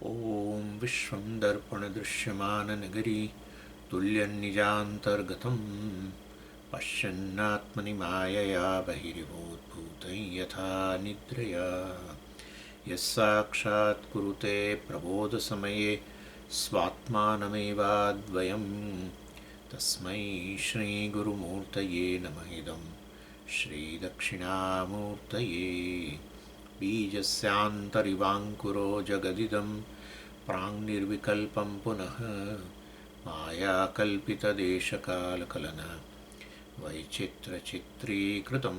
ॐ विश्वं दर्पणदृश्यमाननगरी तुल्यन्निजान्तर्गतं पश्यन्नात्मनि मायया बहिर्भूतभूतं यथा निद्रया यस्साक्षात् कुरुते प्रबोधसमये स्वात्मानमेवाद्वयं तस्मै श्रीगुरुमूर्तये नमः इदं श्रीदक्षिणामूर्तये बीजस्यान्तरिवाङ्कुरो जगदिदं प्राङ्निर्विकल्पं पुनः मायाकल्पितदेशकालकलन वैचित्रचित्रीकृतं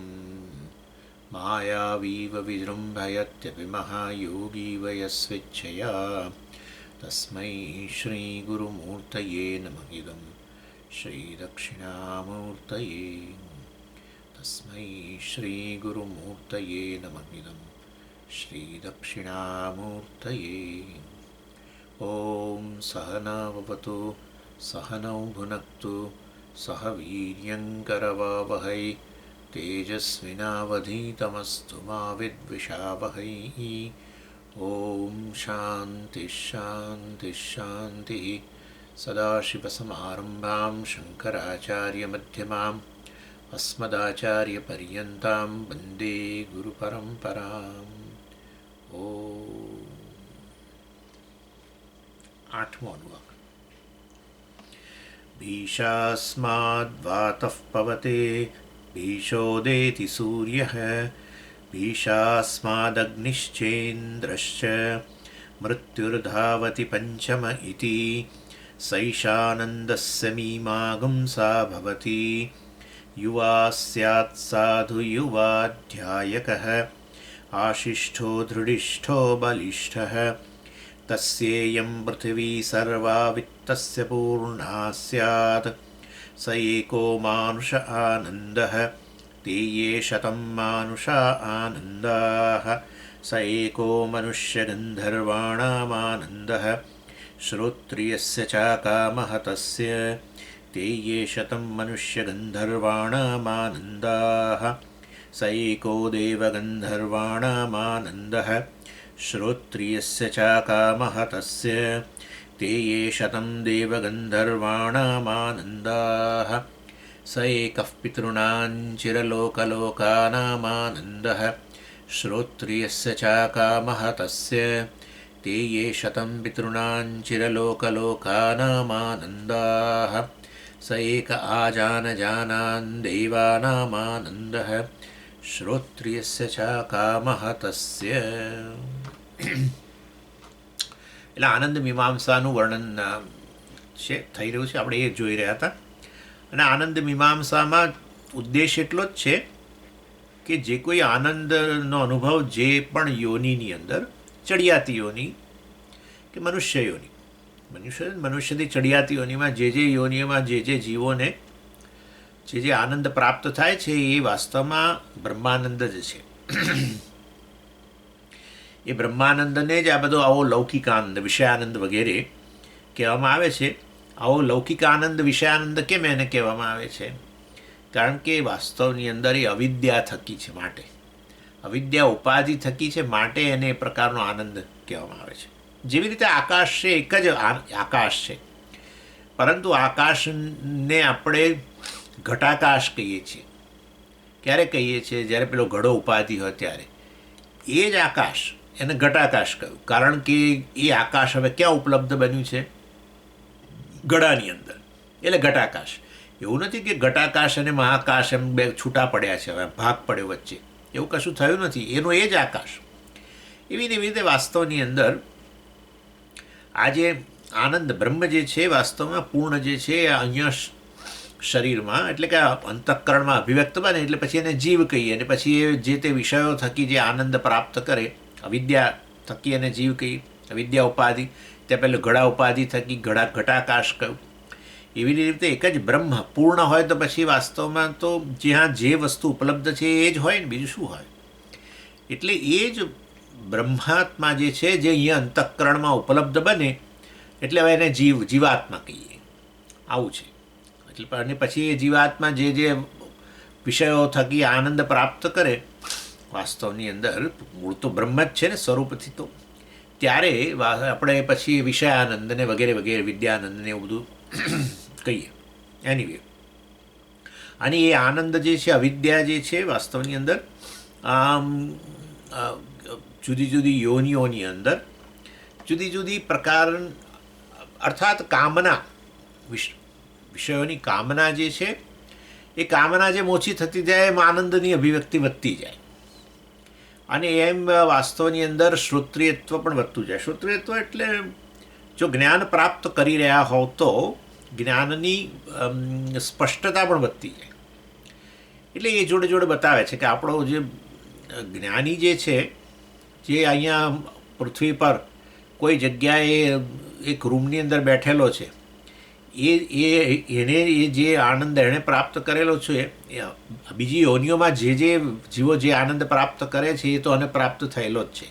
मायावीव विजृम्भयत्यपि महायोगी वयस्वेच्छया तस्मै श्रीगुरुमूर्तये नमः इदं श्रीदक्षिणामूर्तये तस्मै श्रीगुरुमूर्तये नमः इदं श्रीदक्षिणामूर्तये ॐ सहनाववतु सहनौ भुनक्तु सह वीर्यङ्करवावहै तेजस्विनावधीतमस्तु मा विद्विषावहै ॐ शान्तिः शान्तिः शान्तिः सदाशिवसमारम्भां शङ्कराचार्यमध्यमाम् अस्मदाचार्यपर्यन्तां वन्दे गुरुपरम्पराम् ॐ आठमो अनुवाक भीषास्माद्वातः पवते भीषोदेति सूर्यः भीषास्मादग्निश्चेन्द्रश्च मृत्युर्धावति पञ्चम इति सैषानन्दस्य मीमांसा भवति युवा स्यात् साधु युवाध्यायकः आशिष्ठो दृढिष्ठो बलिष्ठः तस्येयं पृथिवी सर्वा वित्तस्य पूर्णा स्यात् स एको मानुष आनन्दः ते ये शतं मानुषा आनन्दाः स एको मनुष्यगन्धर्वाणामानन्दः श्रोत्रियस्य च कामः तस्य ते ये शतं मनुष्यगन्धर्वाणामानन्दाः स एको देवगन्धर्वाणामानन्दः श्रोत्रियस्य च कामः तस्य ते ये शतं देवगन्धर्वाणामानन्दाः स एकः पितॄणां चिरलोकलोकानामानन्दः श्रोत्रियस्य च कामः तस्य ते ये शतं पितॄणां चिरलोकलोकानामानन्दाः स एक आजानजानान् देवानामानन्दः શ્રોત્રિયસ્ય ચ કામઃ તસ્ય. એટલે આનંદ મીમાંસાનું વર્ણન છે થઈ રહ્યું છે, આપણે એ જોઈ રહ્યા હતા. અને આનંદ મીમાંસામાં ઉદ્દેશ એટલો જ છે કે જે કોઈ આનંદનો અનુભવ જે પણ યોનિની અંદર, ચડિયાતી યોનિ કે મનુષ્ય યોનિ, મનુષ્યથી ચડિયાતી યોનિમાં જે યોનિઓમાં જે જીવોને જે આનંદ પ્રાપ્ત થાય છે એ વાસ્તવમાં બ્રહ્માનંદ જ છે. એ બ્રહ્માનંદને જ આ બધો આવો લૌકિક આનંદ, વિષયાનંદ વગેરે કહેવામાં આવે છે. આવો લૌકિક આનંદ, વિષયાનંદ કેમ એને કહેવામાં આવે છે? કારણ કે વાસ્તવની અંદર એ અવિદ્યા થકી છે, માટે અવિદ્યા ઉપાધિ થકી છે, માટે એને એ પ્રકારનો આનંદ કહેવામાં આવે છે. જેવી રીતે આકાશ છે, એક જ આકાશ છે, પરંતુ આકાશને આપણે ઘટાકાશ કહીએ છીએ. ક્યારે કહીએ છીએ? જ્યારે પેલો ઘડો ઉપાધિ હોય ત્યારે. એ જ આકાશ, એને ઘટાકાશ કહ્યું, કારણ કે એ આકાશ હવે ક્યાં ઉપલબ્ધ બન્યું છે? ઘડાની અંદર. એટલે ઘટાકાશ. એવું નથી કે ઘટાકાશ અને મહાકાશ એમ બે છૂટા પડ્યા છે, હવે ભાગ પડ્યો વચ્ચે, એવું કશું થયું નથી. એનો એ જ આકાશ. એવી રીતે વાસ્તવની અંદર આ જે આનંદ બ્રહ્મ જે છે, વાસ્તવમાં પૂર્ણ જે છે, અહીંયા શરીરમાં, એટલે કે અંતઃકરણમાં અભિવ્યક્ત બને એટલે પછી એને જીવ કહીએ, અને પછી એ જે તે વિષયો થકી જે આનંદ પ્રાપ્ત કરે, અવિદ્યા થકી એને જીવ કહીએ, અવિદ્યા ઉપાધિ, ત્યાં પહેલું ઘડા ઉપાધિ થકી ઘટાકાશ કહ્યું. એવી રીતે એક જ બ્રહ્મ પૂર્ણ હોય તો પછી વાસ્તવમાં તો જ્યાં જે વસ્તુ ઉપલબ્ધ છે એ જ હોય ને, બીજું શું હોય? એટલે એ જ બ્રહ્માત્મા જે છે, જે અહીંયા અંતઃકરણમાં ઉપલબ્ધ બને, એટલે હવે એને જીવાત્મા કહીએ. આવું છે. અને પછી એ જીવાત્મા જે વિષયો થકી આનંદ પ્રાપ્ત કરે, વાસ્તવની અંદર મૂળ તો બ્રહ્મ જ છે ને સ્વરૂપથી. તો ત્યારે આપણે પછી વિષયાનંદને વગેરે વગેરે વિદ્યાનંદને એવું બધું કહીએ. એનીવે, અને એ આનંદ જે છે, અવિદ્યા જે છે, વાસ્તવની અંદર જુદી જુદી યોનિઓની અંદર જુદી જુદી પ્રકાર, અર્થાત કામના, વિષયોની કામના જે છે, એ કામના જેમ ઓછી થતી જાય એમ આનંદની અભિવ્યક્તિ વધતી જાય. અને એમ વાસ્તવની અંદર શ્રોત્રિયત્વ પણ વધતું જાય. શ્રોત્રિયત્વ એટલે જો જ્ઞાન પ્રાપ્ત કરી રહ્યા હોવ તો જ્ઞાનની સ્પષ્ટતા પણ વધતી જાય. એટલે એ જોડે જોડે બતાવે છે કે આપણો જે જ્ઞાની જે છે, જે અહીંયા પૃથ્વી પર કોઈ જગ્યાએ એક રૂમની અંદર બેઠેલો છે, એને એ જે આનંદ એણે પ્રાપ્ત કરેલો છે, બીજી યોનિઓમાં જે જીવો જે આનંદ પ્રાપ્ત કરે છે એ તો એને પ્રાપ્ત થયેલો જ છે,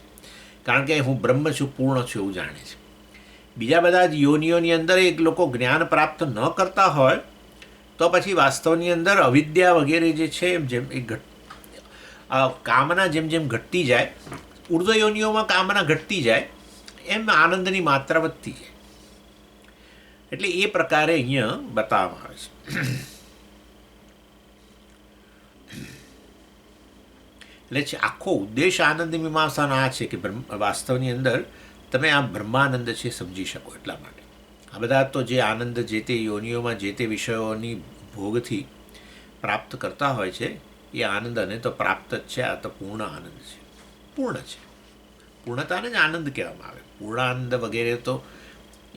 કારણ કે હું બ્રહ્મ છું, પૂર્ણ છું એવું જાણે છે. બીજા બધા યોનિઓની અંદર એક લોકો જ્ઞાન પ્રાપ્ત ન કરતા હોય તો પછી વાસ્તવની અંદર અવિદ્યા વગેરે જે છે, જેમ એ કામના જેમ જેમ ઘટતી જાય, ઉર્ધ્વ યોનિઓમાં કામના ઘટતી જાય, એમ આનંદની માત્રા વધતી જાય. એટલે એ પ્રકારે અહીંયા બતાવવામાં આવે છે. એટલે આખો ઉદ્દેશ આનંદ મીમાંસાનો આ છે કે વાસ્તવની અંદર તમે આ બ્રહ્માનંદ છે સમજી શકો. એટલા માટે આ બધા તો જે આનંદ જે તે યોનિઓમાં જે તે વિષયોની ભોગથી પ્રાપ્ત કરતા હોય છે, એ આનંદ અને તો પ્રાપ્ત જ છે. આ તો પૂર્ણ આનંદ છે, પૂર્ણ છે. પૂર્ણતાને જ આનંદ કહેવામાં આવે. પૂર્ણાનંદ વગેરે તો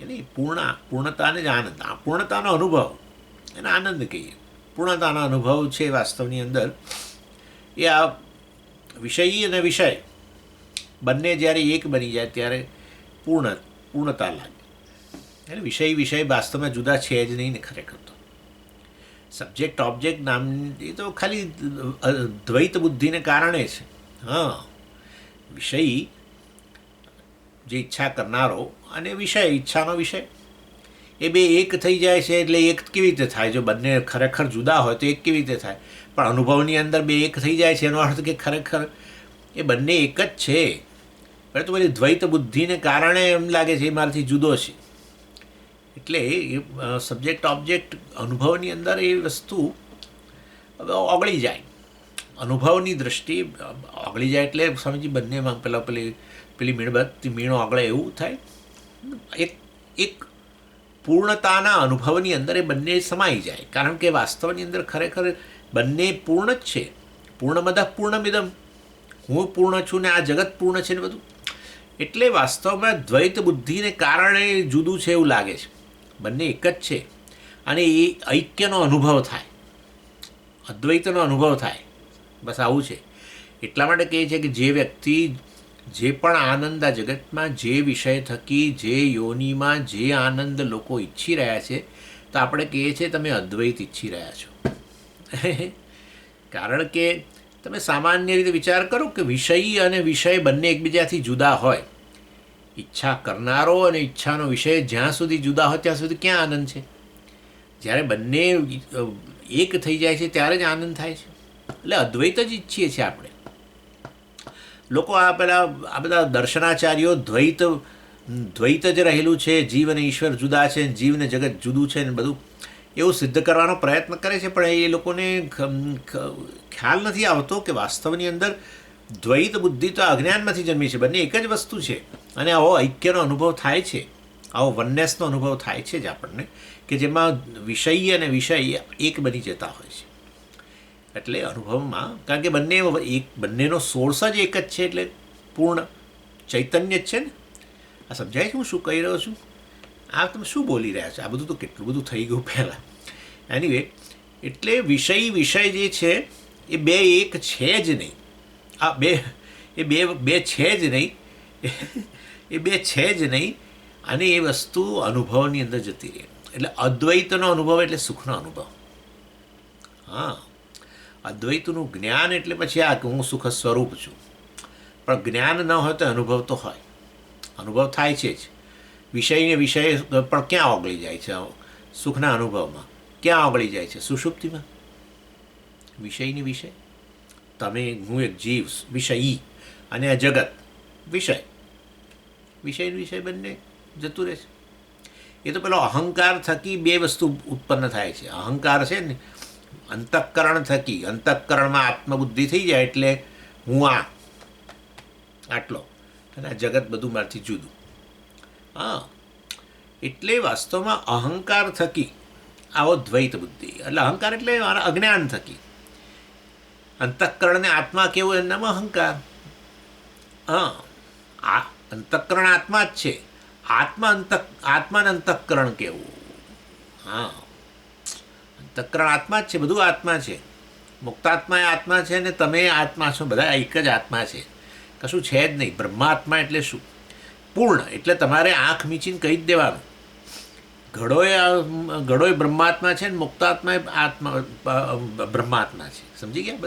એની પૂર્ણતાને જ આનંદ, પૂર્ણતાનો અનુભવ એને આનંદ કહીએ. પૂર્ણતાનો અનુભવ છે વાસ્તવની અંદર એ આ વિષયી અને વિષય બંને જ્યારે એક બની જાય ત્યારે પૂર્ણતા લાગે. એટલે વિષય વાસ્તવમાં જુદા છે જ નહીં ને ખરેખર તો. સબ્જેક્ટ ઓબ્જેક્ટ નામ એ તો ખાલી દ્વૈત બુદ્ધિને કારણે છે. હા, વિષય જે ઈચ્છા કરનારો અને વિષય, ઈચ્છાનો વિષય, એ બે એક થઈ જાય છે. એટલે એક કેવી રીતે થાય? જો બંને ખરેખર જુદા હોય તો એક કેવી રીતે થાય? પણ અનુભવની અંદર બે એક થઈ જાય છે, એનો અર્થ કે ખરેખર એ બંને એક જ છે. પરંતુ બધી દ્વૈત બુદ્ધિને કારણે એમ લાગે છે એ મારાથી જુદો છે. એટલે એ સબ્જેક્ટ ઓબ્જેક્ટ અનુભવની અંદર એ વસ્તુ ઓગળી જાય. અનુભવની દૃષ્ટિ ઓગળી જાય એટલે સ્વામીજી બંનેમાં પેલી મીણબત્તી મીણો ઓગળે એવું થાય. એક પૂર્ણતાના અનુભવની અંદર એ બંને સમાઈ જાય, કારણ કે વાસ્તવની અંદર ખરેખર બંને પૂર્ણ જ છે. પૂર્ણમદઃ પૂર્ણમિદમ, હું પૂર્ણ છું ને આ જગત પૂર્ણ છે ને બધું. એટલે વાસ્તવમાં દ્વૈત બુદ્ધિને કારણે જુદું છે એવું લાગે છે. બંને એક જ છે અને એ ઐક્યનો અનુભવ થાય, અદ્વૈતનો અનુભવ થાય. બસ આવું છે. એટલા માટે કહે છે કે જે વ્યક્તિ જે પણ આનંદ આ જગતમાં જે વિષય થકી જે યોનિમાં જે આનંદ લોકો ઈચ્છી રહ્યા છે, તો આપણે કહીએ છીએ તમે અદ્વૈત ઈચ્છી રહ્યા છો. કારણ કે તમે સામાન્ય રીતે વિચાર કરો કે વિષય અને વિષય બંને એકબીજાથી જુદા હોય. ઈચ્છા કરનારો અને ઈચ્છાનો વિષય જ્યાં સુધી જુદા હોય ત્યાં સુધી ક્યાં આનંદ છે? જ્યારે બંને એક થઈ જાય છે ત્યારે જ આનંદ થાય છે. એટલે અદ્વૈત જ ઈચ્છીએ છીએ આપણે લોકો. આ બધા દર્શનાચાર્યો દ્વૈત જ રહેલું છે, જીવ અને ઈશ્વર જુદા છે, જીવ ને જગત જુદું છે ને બધું એવું સિદ્ધ કરવાનો પ્રયત્ન કરે છે. પણ એ લોકોને ખ્યાલ નથી આવતો કે વાસ્તવની અંદર દ્વૈત બુદ્ધિ તો અજ્ઞાનમાંથી જન્મી છે. બંને એક જ વસ્તુ છે અને આવો ઐક્યનો અનુભવ થાય છે, આવો વનનેસનો અનુભવ થાય છે જ આપણને, કે જેમાં વિષય અને વિષય એક બની જતા હોય છે. એટલે અનુભવમાં, કારણ કે બંનેનો સોર્સ જ એક જ છે, એટલે પૂર્ણ ચૈતન્ય જ છે ને. આ સમજાય છે હું શું કહી રહ્યો છું? આ તમે શું બોલી રહ્યા છો? આ બધું તો કેટલું બધું થઈ ગયું પહેલાં. એનીવે, એટલે વિષય જે છે એ બે એક છે જ નહીં. આ બે છે જ નહીં. એ બે છે જ નહીં. અને એ વસ્તુ અનુભવની અંદર જતી રહે. એટલે અદ્વૈતનો અનુભવ એટલે સુખનો અનુભવ. હા, અદ્વૈતનું જ્ઞાન એટલે પછી આ કે હું સુખ સ્વરૂપ છું. પણ જ્ઞાન ન હોય તો અનુભવ તો હોય, અનુભવ થાય છે જ. વિષયને વિષય પણ ક્યાં ઓગળી જાય છે? સુખના અનુભવમાં ક્યાં ઓગળી જાય છે? સુષુપ્તિમાં. વિષયની વિષય, તમે હું એક જીવ વિષયી અને આ જગત વિષય. વિષય બંને જતું રહે છે. એ તો પેલો અહંકાર થકી બે વસ્તુ ઉત્પન્ન થાય છે. અહંકાર છે ને અંતઃકરણ થકી, અંતઃકરણમાં આત્મબુદ્ધિ થઈ જાય એટલે હું આટલો અને આ જગત બધું મારથી જુદું. હા, એટલે વાસ્તવમાં અહંકાર થકી આવો દ્વૈત બુદ્ધિ, એટલે અહંકાર એટલે અજ્ઞાન થકી. અંતઃકરણને આત્મા કેવું એનામાં અહંકાર. હા, આ અંતઃકરણ આત્મા જ છે. આત્માને અંતઃકરણ કેવું. હા, અંતઃકરણ આત્મા જ છે, બધું આત્મા છે. મુક્તાત્મા એ આત્મા છે ને તમે આત્મા છો, બધા એક જ આત્મા છે, કશું છે જ નહીં. બ્રહ્માત્મા એટલે શું? પૂર્ણ. એટલે તમારે આંખ મીચીને કહી જ દેવાનું, ઘડોય બ્રહ્માત્મા છે ને મુક્તાત્મા એ બ્રહ્માત્મા છે. સમજી ગયા?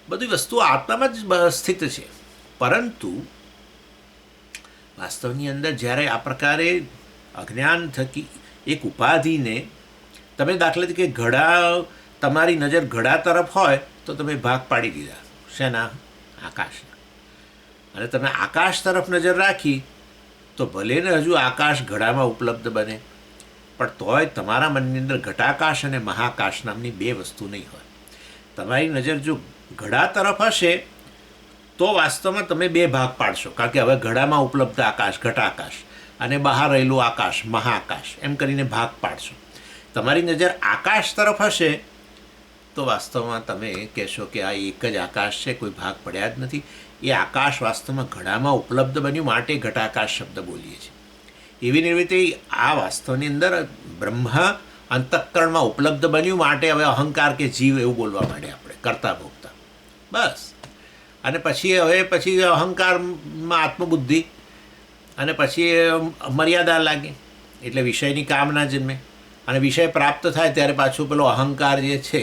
બધી વસ્તુઓ આત્મામાં જ સ્થિત છે. પરંતુ વાસ્તવની અંદર જ્યારે આ પ્રકારે અજ્ઞાન થકી એક ઉપાધિને તમે દાખલા તરીકે તમારી નજર ઘડા તરફ હોય તો તમે ભાગ પાડી દીધા શેના? આકાશના. અને તમે આકાશ તરફ નજર રાખી તો ભલે ને હજુ આકાશ ઘડામાં ઉપલબ્ધ બને, પણ તોય તમારા મનની અંદર ઘટાકાશ અને મહાકાશ નામની બે વસ્તુ નહીં હોય. તમારી નજર જો ઘડા તરફ હશે તો વાસ્તવમાં તમે બે ભાગ પાડશો, કારણ કે હવે ઘડામાં ઉપલબ્ધ આકાશ ઘટાકાશ અને બહાર રહેલું આકાશ મહાકાશ, એમ કરીને ભાગ પાડશો. તમારી નજર આકાશ તરફ હશે તો વાસ્તવમાં તમે કહેશો કે આ એક જ આકાશ છે, કોઈ ભાગ પડ્યા જ નથી. એ આકાશ વાસ્તવમાં ઘડામાં ઉપલબ્ધ બન્યું માટે ઘટાકાશ શબ્દ બોલીએ છીએ. એવી રીતે આ વાસ્તવની અંદર બ્રહ્મ અંતઃકરણમાં ઉપલબ્ધ બન્યું માટે હવે અહંકાર કે જીવ એવું બોલવા માંડે આપણે, કરતા ભોગતા. બસ. અને પછી અહંકારમાં આત્મબુદ્ધિ, અને પછી મર્યાદા લાગે એટલે વિષયની કામના જન્મે, અને વિષય પ્રાપ્ત થાય ત્યારે પાછું પેલો અહંકાર જે છે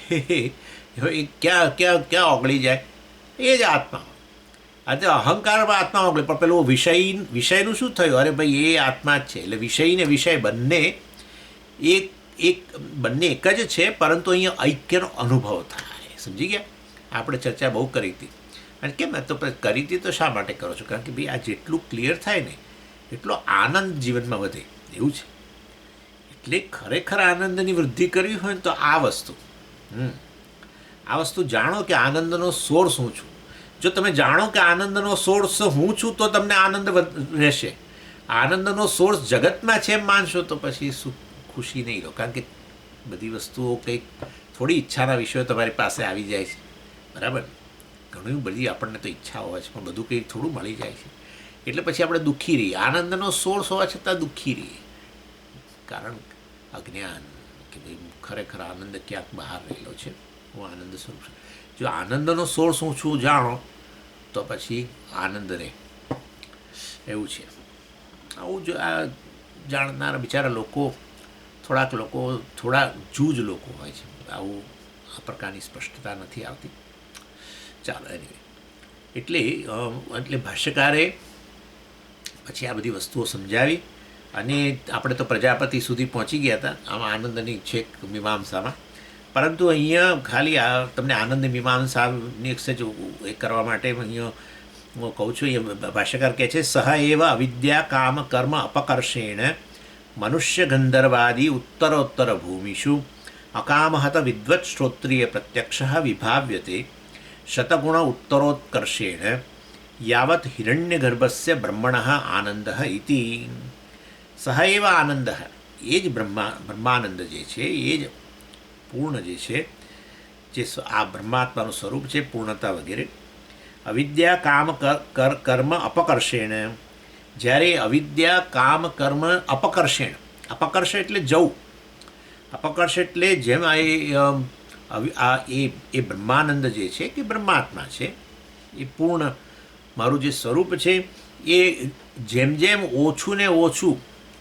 એ ક્યાં ઓગળી જાય? એ જ આત્મા. આજે અહંકારમાં આત્મા ઓગળે, પણ પેલું વિષયનું શું થયું? અરે ભાઈ એ આત્મા જ છે. એટલે વિષય ને વિષય બંને બંને એક જ છે, પરંતુ અહીંયા ઐક્યનો અનુભવ થાય. સમજી ગયા? આપણે ચર્ચા બહુ કરી હતી. અને કેમ તો કરી હતી તો શા માટે કરો છો? કારણ કે ભાઈ આ જેટલું ક્લિયર થાય ને એટલો આનંદ જીવનમાં વધે એવું છે. એટલે ખરેખર આનંદની વૃદ્ધિ કરવી હોય ને તો આ વસ્તુ જાણો કે આનંદનો સોર્સ હું છું. જો તમે જાણો કે આનંદનો સોર્સ હું છું તો તમને આનંદ રહેશે. આનંદનો સોર્સ જગતમાં છે એમ માનશો તો પછી શું ખુશી નહીં રહો. કારણ કે બધી વસ્તુઓ કંઈક થોડી ઈચ્છાના વિષયો તમારી પાસે આવી જાય છે, બરાબર? ઘણી બધી આપણને તો ઈચ્છા હોય છે, પણ બધું કંઈ થોડું મળી જાય છે એટલે પછી આપણે દુઃખી રહીએ. આનંદનો સોર્સ હોવા છતાં દુઃખી રહીએ, કારણ અજ્ઞાન કે ભાઈ ખરેખર આનંદ ક્યાંક બહાર રહેલો છે, હું આનંદ સ્વરૂપ છું. જો આનંદનો સોર્સ હું છું જાણો તો પછી આનંદ રહે એવું છે. આવું જો આ જાણનારા બિચારા લોકો, થોડા જૂજ લોકો હોય છે, આવું આ પ્રકારની સ્પષ્ટતા નથી આવતી. ચાલો એની એટલે ભાષ્યકારે પછી આ બધી વસ્તુઓ સમજાવી અને આપણે તો પ્રજાપતિ સુધી પહોંચી ગયા હતા આમાં આનંદની છેક મીમાંસામાં. પરંતુ અહીંયા ખાલી તમને આનંદ મીમાંસાની એ કરવા માટે અહીંયા હું કહું છું, એ ભાષ્યકાર કહે છે સહ એવ અવિદ્યા કામ કર્મ અપકર્ષેણ મનુષ્ય ગંધર્વાદી ઉત્તરોત્તર ભૂમિષુ અકામહત વિદ્વત શ્રોત્રિય પ્રત્યક્ષ વિભાવ્યતે શતગુણ ઉત્તરોત્કર્ષેણ યાવત હિરણ્યગર્ભસ્ય બ્રહ્મણ આનંદ ઇતિ. સહ એવ આનંદ, એ જ બ્રહ્માનંદ જે છે, એ જ પૂર્ણ જે છે, જે આ બ્રહ્માત્માનું સ્વરૂપ છે, પૂર્ણતા વગેરે. અવિદ્યા કામ કર્મ અપકર્ષેણ, જ્યારે અવિદ્યા કામ કર્મ અપકર્ષેણ, અપકર્ષ એટલે જવું, અપકર્ષ એટલે જેમ એ બ્રહ્માનંદ જે છે કે બ્રહ્માત્મા છે, એ પૂર્ણ મારું જે સ્વરૂપ છે, એ જેમ જેમ ઓછું ને ઓછું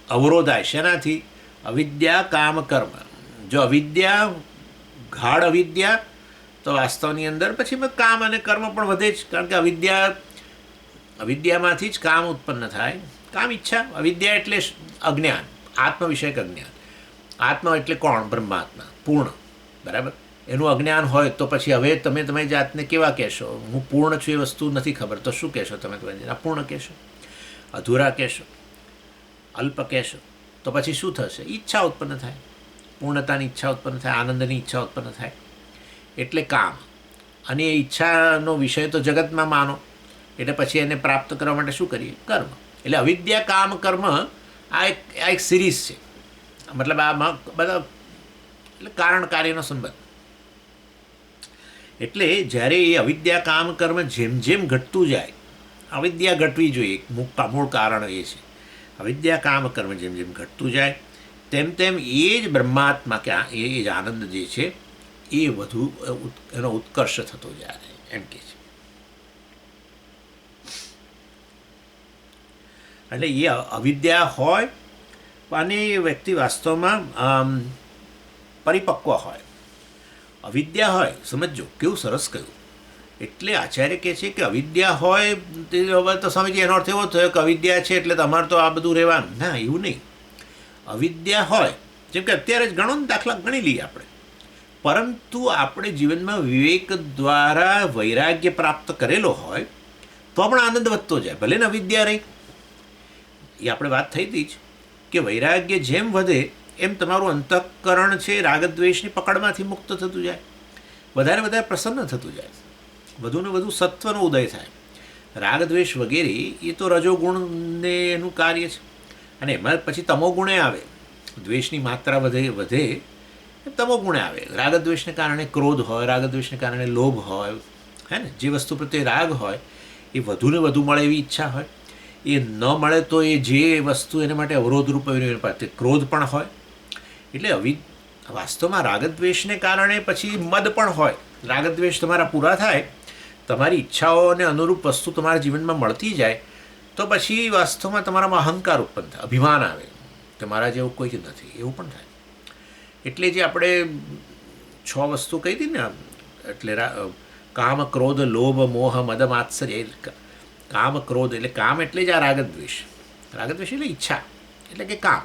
અવરોધાય શેનાથી? અવિદ્યા કામ કર્મ. જો અવિદ્યા ગાઢ અવિદ્યા તો વાસ્તવની અંદર પછી કામ અને કર્મ પણ વધે જ, કારણ કે અવિદ્યામાંથી જ કામ ઉત્પન્ન થાય. કામ ઈચ્છા. અવિદ્યા એટલે અજ્ઞાન, આત્મ વિષયક અજ્ઞાન. આત્મા એટલે કોણ? બ્રહ્માત્મા પૂર્ણ, બરાબર? એનું અજ્ઞાન હોય તો પછી હવે તમે તમારી જાતને કેવા કહેશો? હું પૂર્ણ છું એ વસ્તુ નથી ખબર, તો શું કહેશો તમે? તમારી અપૂર્ણ કહેશો, અધૂરા કહેશો, અલ્પ કહેશો, તો પછી શું થશે? ઈચ્છા ઉત્પન્ન થાય, પૂર્ણતાની ઈચ્છા ઉત્પન્ન થાય, આનંદની ઈચ્છા ઉત્પન્ન થાય. એટલે કામ. અને એ ઈચ્છાનો વિષય તો જગતમાં માનો, એટલે પછી એને પ્રાપ્ત કરવા માટે શું કરીએ? કર્મ. એટલે અવિદ્યા, કામ, કર્મ આ એક સિરીઝ છે. મતલબ આમાં બધા એટલે કારણ કાર્યનો સંબંધ. એટલે જ્યારે એ અવિદ્યા, કામ, કર્મ જેમ જેમ ઘટતું જાય, અવિદ્યા ઘટવી જોઈએ, મૂળ કારણ એ છે. અવિદ્યા, કામ, કર્મ જેમ જેમ ઘટતું જાય તેમ તેમ એ જ બ્રહ્માત્મા કે એ જ આનંદ જે છે એ વધુ એનો ઉત્કર્ષ થતો જાય, એમ કે છે. એટલે એ અવિદ્યા હોય અને એ વ્યક્તિ વાસ્તવમાં પરિપક્વ હોય. અવિદ્યા હોય, સમજો કેવું સરસ કહ્યું. એટલે આચાર્ય કહે છે કે અવિદ્યા હોય તે હવે તો સ્વામીજી એનો અર્થ એવો થયો કે અવિદ્યા છે એટલે તમારે તો આ બધું રહેવાનું. ના, એવું નહીં. અવિદ્યા હોય, જેમ કે અત્યારે જ ઘણો દાખલા ગણી લઈએ આપણે, પરંતુ આપણે જીવનમાં વિવેક દ્વારા વૈરાગ્ય પ્રાપ્ત કરેલો હોય તો પણ આનંદ વધતો જાય, ભલે ને અવિદ્યા રહી. એ આપણે વાત થઈ હતી જ કે વૈરાગ્ય જેમ વધે એમ તમારું અંતઃકરણ છે રાગદ્વેષની પકડમાંથી મુક્ત થતું જાય, વધારે વધારે પ્રસન્ન થતું જાય, વધુને વધુ સત્વનો ઉદય થાય. રાગદ્વેષ વગેરે એ તો રજોગુણને એનું કાર્ય છે. અને એમાં પછી તમોગુણે આવે, દ્વેષની માત્રા વધે તમોગુણે આવે. રાગદ્વેષને કારણે ક્રોધ હોય, રાગદ્વેષને કારણે લોભ હોય, હે ને? જે વસ્તુ પ્રત્યે રાગ હોય એ વધુને વધુ મળે એવી ઈચ્છા હોય, એ ન મળે તો એ જે વસ્તુ એને માટે અવરોધરૂપ એની પાસે ક્રોધ પણ હોય. એટલે વાસ્તવમાં રાગદ્વેષને કારણે પછી મદ પણ હોય. રાગદ્વેષ તમારા પૂરા થાય, તમારી ઈચ્છાઓને અનુરૂપ વસ્તુ તમારા જીવનમાં મળતી જાય તો પછી વાસ્તવમાં તમારામાં અહંકાર ઉત્પન્ન થાય, અભિમાન આવે કે મારા જેવું કોઈ જ નથી, એવું પણ થાય. એટલે જે આપણે 6 વસ્તુ કહી હતી ને, એટલે કામ, ક્રોધ, લોભ, મોહ, મદ, માત્સર્ય. કામ, ક્રોધ એટલે કામ એટલે જ આ રાગદ્વેષ. રાગદ્વેષ એટલે ઈચ્છા, એટલે કે કામ.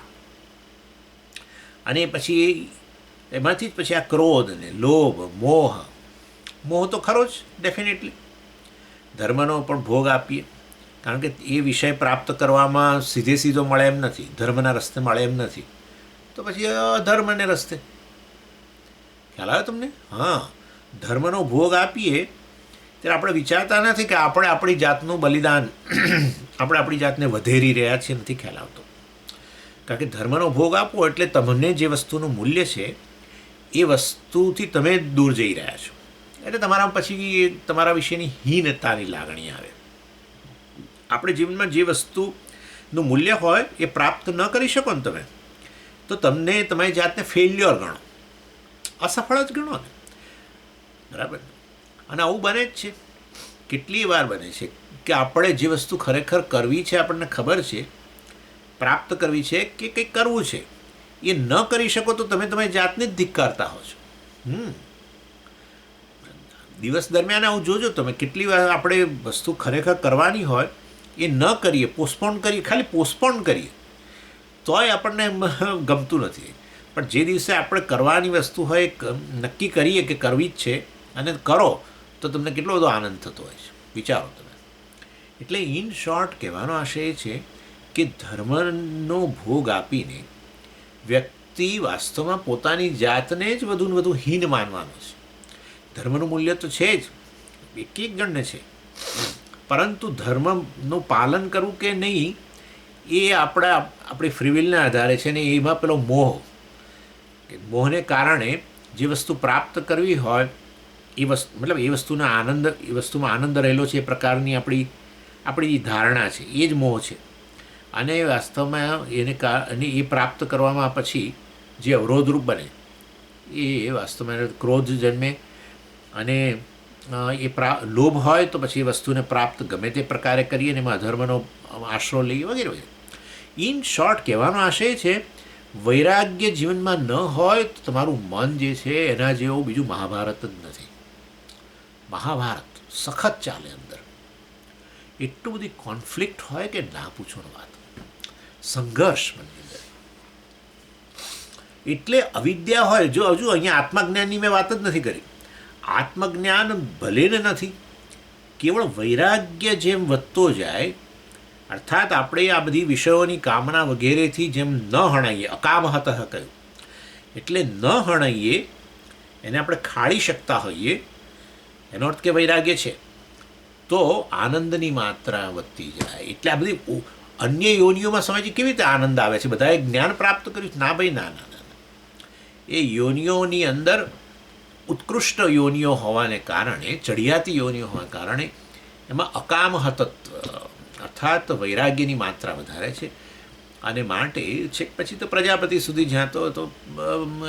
અને પછી એમાંથી જ પછી આ ક્રોધ ને લોભ, મોહ. મોહ તો ખરો જ, ડેફિનેટલી. ધર્મનો પણ ભોગ આપીએ, કારણ કે એ વિષય પ્રાપ્ત કરવામાં સીધો મળે એમ નથી, ધર્મના રસ્તે મળે એમ નથી, તો પછી અધર્મને રસ્તે. ખ્યાલ આવે તમને? હા, ધર્મનો ભોગ આપીએ ત્યારે આપણે વિચારતા નથી કે આપણે આપણી જાતનું બલિદાન આપણે આપણી જાતને વધેરી રહ્યા છીએ, નથી ખ્યાલ આવતો. કારણ કે ધર્મનો ભોગ આપવો એટલે તમને જે વસ્તુનું મૂલ્ય છે એ વસ્તુથી તમે દૂર જઈ રહ્યા છો. એટલે તમારા પછી તમારા વિશેની હીનતાની લાગણી આવે. આપણે જીવનમાં જે વસ્તુનું મૂલ્ય હોય એ પ્રાપ્ત ન કરી શકો ને તમે, તો તમને તમારી જાતને ફેલ્યોર ગણો, અસફળ જ ગણો ને. બરાબર? અને આવું બને જ છે, કેટલી વાર બને છે કે આપણે જે વસ્તુ ખરેખર કરવી છે, આપણને ખબર છે, પ્રાપ્ત કરવી છે કે કંઈક કરવું છે, એ ન કરી શકો તો તમે તમારી જાતને જ ધિક્કારતા હો છો. દિવસ દરમિયાન આવું જોજો તમે, કેટલી વાર આપણે વસ્તુ ખરેખર કરવાની હોય એ ન કરીએ, પોસ્ટપોન કરીએ, ખાલી પોસ્ટપોન કરીએ તોય આપણને ગમતું નથી. પણ જે દિવસે આપણે કરવાની વસ્તુ હોય નક્કી કરીએ કે કરવી જ છે અને કરો તો તમને કેટલો બધો આનંદ થતો હોય છે, વિચારો તમે. એટલે ઇન શોર્ટ કહેવાનો આશય એ છે કે ધર્મનો ભોગ આપીને વ્યક્તિ વાસ્તવમાં પોતાની જાતને જ વધુને વધુ હીન માનવાનો છે. ધર્મનું મૂલ્ય તો છે જ, એક જણને છે, પરંતુ ધર્મનું પાલન કરવું કે નહીં એ આપણી ફ્રીવિલના આધારે છે ને. એમાં પેલો મોહને કારણે જે વસ્તુ પ્રાપ્ત કરવી હોય એ વસ્તુ, મતલબ એ વસ્તુમાં આનંદ રહેલો છે એ પ્રકારની આપણી ધારણા છે, એ જ મોહ છે. અને વાસ્તવમાં અને એ પ્રાપ્ત કરવામાં પછી જે અવરોધરૂપ બને એ વાસ્તવમાં ક્રોધ જન્મે. અને એ લોભ હોય તો પછી એ વસ્તુને પ્રાપ્ત ગમે તે પ્રકારે કરીએ ને એમાં અધર્મનો આશરો લઈએ વગેરે વગેરે. ઇન શોર્ટ કહેવાનો આશય છે વૈરાગ્ય જીવનમાં ન હોય તો તમારું મન જે છે એના જેવું બીજું મહાભારત જ નથી. મહાભારત સખત ચાલે, અંદર એટલું બધી કોન્ફ્લિક્ટ હોય કે ના પૂછોનો વાત, સંઘર્ષ મનની અંદર. એટલે અવિદ્યા હોય, જો હજુ અહીંયા આત્મજ્ઞાનની મેં વાત જ નથી કરી. આત્મજ્ઞાન ભલે ને નથી, કેવળ વૈરાગ્ય જેમ વધતો જાય, અર્થાત આપણે આ બધી વિષયોની કામના વગેરેથી જેમ ન હણાઈએ, અકામહત કહ્યું, એટલે ન હણાઈએ, એને આપણે ખાળી શકતા હોઈએ, એનો અર્થ કે વૈરાગ્ય છે, તો આનંદની માત્રા વધતી જાય. એટલે આ બધી અન્ય યોનિઓમાં સમજી કેવી રીતે આનંદ આવે છે? બધાએ જ્ઞાન પ્રાપ્ત કર્યું? ના ભાઈ, ના ના ના. એ યોનિઓની અંદર ઉત્કૃષ્ટ યોનિઓ હોવાને કારણે, ચડિયાતી યોનિઓ હોવાને કારણે એમાં અકામહતત્વ અર્થાત વૈરાગ્યની માત્રા વધારે છે. અને માટે છેક પછી તો પ્રજાપતિ સુધી જ્યાં તો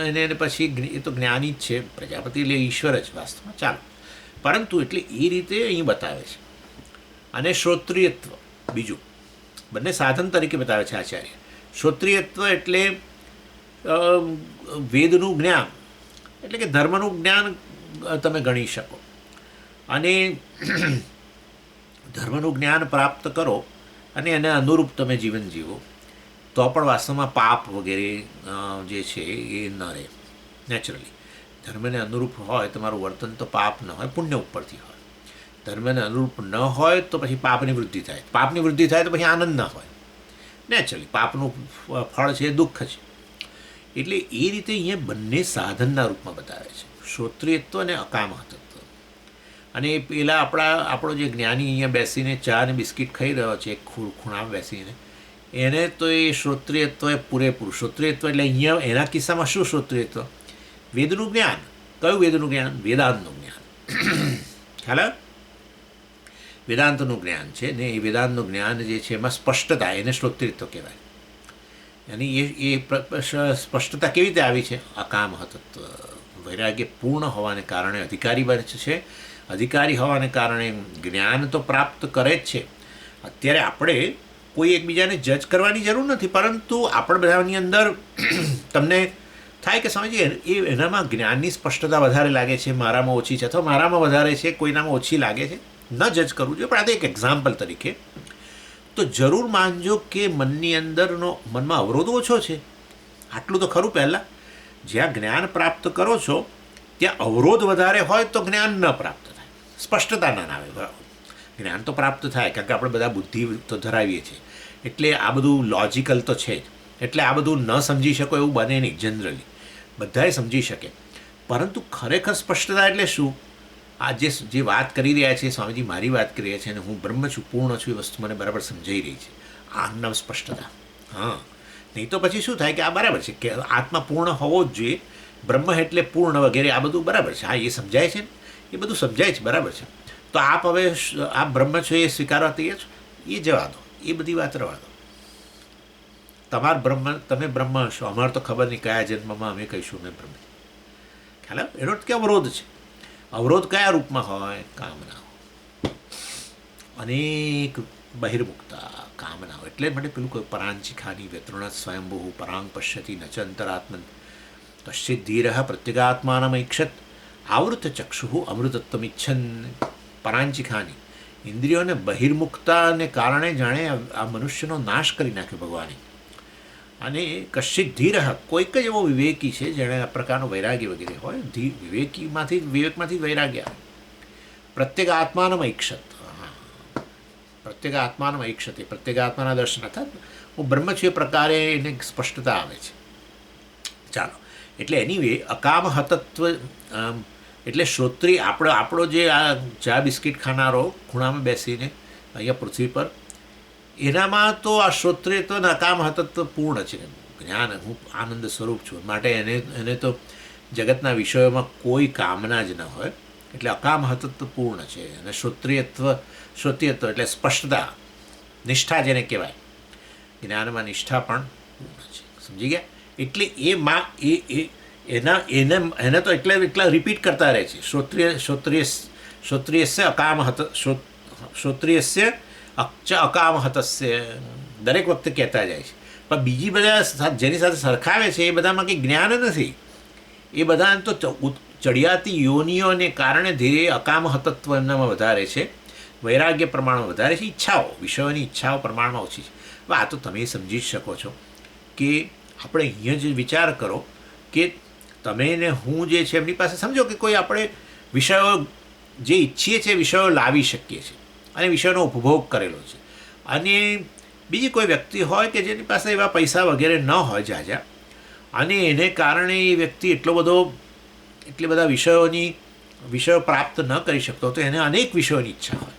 એને પછી એ તો જ્ઞાની જ છે. પ્રજાપતિ એટલે ઈશ્વર જ વાસ્તવમાં. ચાલો, પરંતુ એટલે એ રીતે અહીં બતાવે છે. અને શ્રોત્રિયત્વ બીજું, બંને સાધન તરીકે બતાવે છે આચાર્ય. શ્રોત્રિયત્વ એટલે વેદનું જ્ઞાન, એટલે કે ધર્મનું જ્ઞાન તમે ગણી શકો. અને ધર્મનું જ્ઞાન પ્રાપ્ત કરો અને એને અનુરૂપ તમે જીવન જીવો, તો પણ વાસ્તવમાં પાપ વગેરે જે છે એ ન રહે નેચરલી. ધર્મને અનુરૂપ હોય તમારું વર્તન તો પાપ ન હોય, પુણ્ય ઉપરથી હોય. ધર્મને અનુરૂપ ન હોય તો પછી પાપની વૃદ્ધિ થાય. પાપની વૃદ્ધિ થાય તો પછી આનંદ ન હોય નેચરલી. પાપનું ફળ છે એ દુઃખ છે. એટલે એ રીતે અહીંયા બંને સાધનના રૂપમાં બતાવે છે, શ્રોત્રિયત્વ અને અકામહતત્વ. અને પેલા આપણો જે જ્ઞાની અહીંયા બેસીને ચા અને બિસ્કિટ ખાઈ રહ્યો છે એક ખૂણામાં બેસીને, એને તો એ શ્રોત્રિયત્વ એ પૂરેપૂરું શ્રોત્રિયત્વ. એટલે અહીંયા એના કિસ્સામાં શું શ્રોત્રિયત્વ? વેદનું જ્ઞાન. કયું વેદનું જ્ઞાન? વેદાંતનું જ્ઞાન. ખ્યાલ? વેદાંતનું જ્ઞાન છે ને. એ વેદાંતનું જ્ઞાન જે છે એમાં સ્પષ્ટતા, એને શ્રોત્રિયત્વ કહેવાય. અને એ સ્પષ્ટતા કેવી રીતે આવી છે? અકામહતત્વ. વૈરાગ્ય પૂર્ણ હોવાને કારણે અધિકારી બને છે. અધિકારી હોવાને કારણે જ્ઞાન તો પ્રાપ્ત કરે જ છે. અત્યારે આપણે કોઈ એકબીજાને જજ કરવાની જરૂર નથી, પરંતુ આપણે બધાની અંદર તમને થાય કે સમજીએ એનામાં જ્ઞાનની સ્પષ્ટતા વધારે લાગે છે, મારામાં ઓછી છે, અથવા મારામાં વધારે છે, કોઈનામાં ઓછી લાગે છે. ન જજ કરવું જોઈએ, પણ આ તો એક એક્ઝામ્પલ તરીકે. તો જરૂર માનજો કે મનમાં અવરોધ ઓછો છે. આટલું તો ખરું. પહેલાં જ્યાં જ્ઞાન પ્રાપ્ત કરો છો ત્યાં અવરોધ વધારે હોય તો જ્ઞાન ન પ્રાપ્ત થાય, સ્પષ્ટતા ના આવે. બરાબર, જ્ઞાન તો પ્રાપ્ત થાય કારણ કે આપણે બધા બુદ્ધિ તો ધરાવીએ છીએ, એટલે આ બધું લોજિકલ તો છે જ. એટલે આ બધું ન સમજી શકો એવું બને નહીં. જનરલી બધાએ સમજી શકે, પરંતુ ખરેખર સ્પષ્ટતા એટલે શું? આ જે વાત કરી રહ્યા છે સ્વામીજી, મારી વાત કરી રહ્યા છે અને હું બ્રહ્મ છું, પૂર્ણ છું, એ વસ્તુ મને બરાબર સમજાઈ રહી છે. આ નામ સ્પષ્ટતા. હા, નહીં તો પછી શું થાય કે આ બરાબર છે કે આત્મા પૂર્ણ હોવો જ જોઈએ, બ્રહ્મ એટલે પૂર્ણ વગેરે, આ બધું બરાબર છે. હા, એ સમજાય છે ને, એ બધું સમજાય છે, બરાબર છે. તો આપ હવે આ બ્રહ્મ છો એ સ્વીકારવા તૈયાર છો? એ જવા દો, એ બધી વાત રવા દો. તમે બ્રહ્મ હશો, અમારે તો ખબર નહીં કયા જન્મમાં અમે કહીશું અમે બ્રહ્મ. ખ્યાલ? એનો કે અવરોધ છે. અવરોધ કયા રૂપમાં હોય? કામનાઓ, અનેક બહિર્મુક્તા કામનાઓ. એટલે માટે પેલું કોઈ પરાંચિખાની વ્યતૃણ સ્વયંભૂ પરાંગ પશ્યતિ ન ચ અંતરાત્મન કશ્ચિત ધીર પ્રત્યેગાત્માનમૈક્ષત આવૃત ચક્ષુ અમૃતત્વમિચ્છન. પરાંચિખાની ઇન્દ્રિયોને બહિર્મુક્તાને કારણે જાણે આ મનુષ્યનો નાશ કરી નાખ્યો ભગવાને. અને કશ્ચિત ધીર, કોઈક જ એવો વિવેકી છે જેણે આ પ્રકારનો વૈરાગ્ય વગેરે હોય. વિવેકમાંથી વૈરાગ્ય આવે. પ્રત્યેક આત્માનમ ઈક્ષત. પ્રત્યેક આત્માનમ ઈક્ષતે, પ્રત્યેક આત્માના દર્શન. અર્થાત હું બ્રહ્મ છું એ પ્રકારે એને સ્પષ્ટતા આવે છે. ચાલો, એટલે એની અકામહતત્વ એટલે શ્રોત્રિય. આપણો જે આ ચા બિસ્કિટ ખાનારો ખૂણામાં બેસીને અહીંયા પૃથ્વી પર, એનામાં તો આ શ્રોત્રિયત્વ અને અકામહતત્વ પૂર્ણ છે. જ્ઞાન, હું આનંદ સ્વરૂપ છું, માટે એને તો જગતના વિષયોમાં કોઈ કામના જ ન હોય. એટલે અકામહતત્વ પૂર્ણ છે. અને શ્રોત્રિયત્વ એટલે સ્પષ્ટતા, નિષ્ઠા જેને કહેવાય. જ્ઞાનમાં નિષ્ઠા પણ પૂર્ણ છે. સમજી ગયા? એટલે એને તો એટલા રિપીટ કરતા રહે છે. શ્રોત્રિયસ્ય અકામહતસ્ય દરેક વખતે કહેતા જાય છે. પણ બીજી બધા જેની સાથે સરખાવે છે એ બધામાં કંઈ જ્ઞાન નથી. એ બધા તો ચડિયાતી યોનિઓને કારણે ધીરે અકામહતત્વ એમનામાં વધારે છે, વૈરાગ્ય પ્રમાણમાં વધારે છે, ઈચ્છાઓ, વિષયોની ઈચ્છાઓ પ્રમાણમાં ઓછી છે. આ તો તમે સમજી જ શકો છો કે આપણે અહીંયા જ વિચાર કરો કે તમે ને હું જે છે એમની પાસે સમજો કે કોઈ આપણે વિષયો જે ઈચ્છીએ છીએ વિષયો લાવી શકીએ છીએ અને વિષયોનો ઉપભોગ કરેલો છે. અને બીજી કોઈ વ્યક્તિ હોય કે જેની પાસે એવા પૈસા વગેરે ન હોય જાજા, અને એને કારણે એ વ્યક્તિ એટલી બધા વિષયો પ્રાપ્ત ન કરી શકતો, તો એને અનેક વિષયોની ઈચ્છા હોય,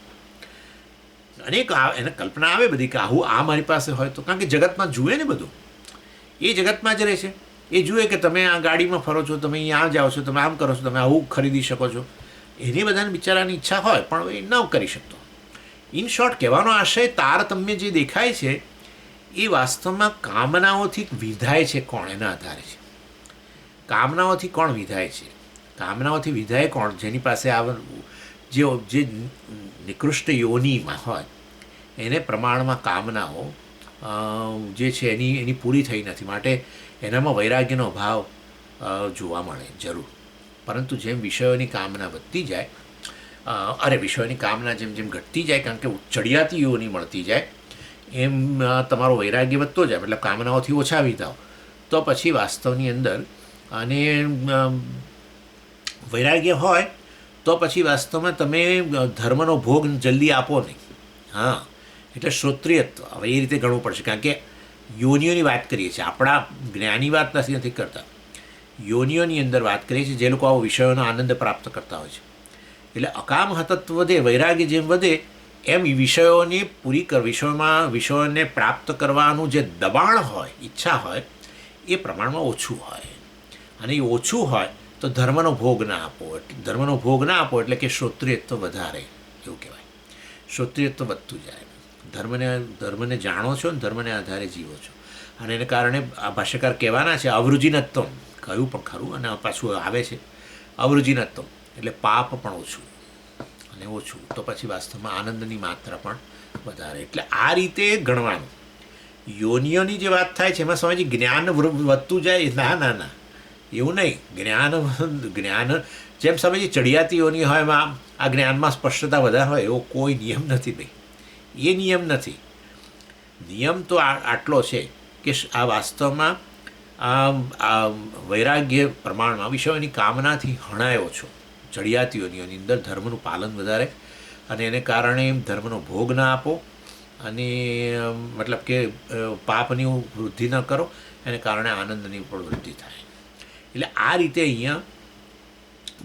એને કલ્પના આવે બધી કે આવું આ મારી પાસે હોય તો. કારણ કે જગતમાં જુએ ને બધું, એ જગતમાં જ રહે છે. એ જુએ કે તમે આ ગાડીમાં ફરો છો, તમે અહીંયા જાઓ છો, તમે આમ કરો છો, તમે આવું ખરીદી શકો છો. એને બધાને બિચારાની ઈચ્છા હોય પણ એ ન કરી શકતો. ઇન શોર્ટ, કહેવાનો આશય તારતમ્ય જે દેખાય છે એ વાસ્તવમાં કામનાઓથી વિધાય છે. કોણ એના આધારે છે. કામનાઓથી કોણ વિધાય છે? કામનાઓથી વિધાય કોણ? જેની પાસે જે નિકૃષ્ટ યોનિમાં હોય એને પ્રમાણમાં કામનાઓ જે છે એની પૂરી થઈ નથી, માટે એનામાં વૈરાગ્યનો અભાવ જોવા મળે જરૂર. પરંતુ જેમ વિષયોની કામના વધતી જાય, વિષયોની કામના જેમ જેમ ઘટતી જાય, કારણ કે ચડિયાતી યોની મળતી જાય, એમ તમારો વૈરાગ્ય વધતો જાય, મતલબ કામનાઓથી ઓછા વિધાઓ, તો પછી વાસ્તવની અંદર અને વૈરાગ્ય હોય તો પછી વાસ્તવમાં તમે ધર્મનો ભોગ જલ્દી આપો નહીં. હા, એટલે શ્રોત્રિયત્વ હવે એ રીતે ગણવું પડશે, કારણ કે યોનિઓની વાત કરીએ છીએ, આપણા જ્ઞાની વાત નથી કરતા, યોનિઓની અંદર વાત કરીએ છીએ જે લોકો આવો વિષયોનો આનંદ પ્રાપ્ત કરતા હોય છે. એટલે અકામ હતત્વ વધે, વૈરાગ્ય જેમ વધે એમ વિષયોને વિષયોને પ્રાપ્ત કરવાનું જે દબાણ હોય, ઈચ્છા હોય, એ પ્રમાણમાં ઓછું હોય. અને એ ઓછું હોય તો ધર્મનો ભોગ ના આપો એટલે કે શ્રોત્રિયત્વ વધારે, એવું કહેવાય. શ્રોત્રિયત્વ વધતું જાય. ધર્મને જાણો છો ને ધર્મને આધારે જીવો છો, અને એને કારણે આ ભાષ્યકાર કહેવાના છે અવૃજિનત્વમ, કહ્યું પણ ખરું અને પાછું આવે છે અવૃજિનત્વમ, એટલે પાપ પણ ઓછું, અને ઓછું તો પછી વાસ્તવમાં આનંદની માત્રા પણ વધારે. એટલે આ રીતે ગણવાનું. યોનિઓની જે વાત થાય છે એમાં સ્વામીજી જ્ઞાન વધતું જાય, ના એવું નહીં. જ્ઞાન જેમ સ્વામીજી ચડિયાતી યોની હોય એમાં આ જ્ઞાનમાં સ્પષ્ટતા વધારે હોય એવો કોઈ નિયમ નથી ભાઈ. એ નિયમ નથી. નિયમ તો આટલો છે કે આ વાસ્તવમાં આ વૈરાગ્ય પ્રમાણમાં વિષયોની કામનાથી હણાયો છો. ચડિયાતીઓની અંદર ધર્મનું પાલન વધારે, અને એને કારણે ધર્મનો ભોગ ના આપો, અને મતલબ કે પાપની વૃદ્ધિ ન કરો, એને કારણે આનંદની પણ વૃદ્ધિ થાય. એટલે આ રીતે અહીંયા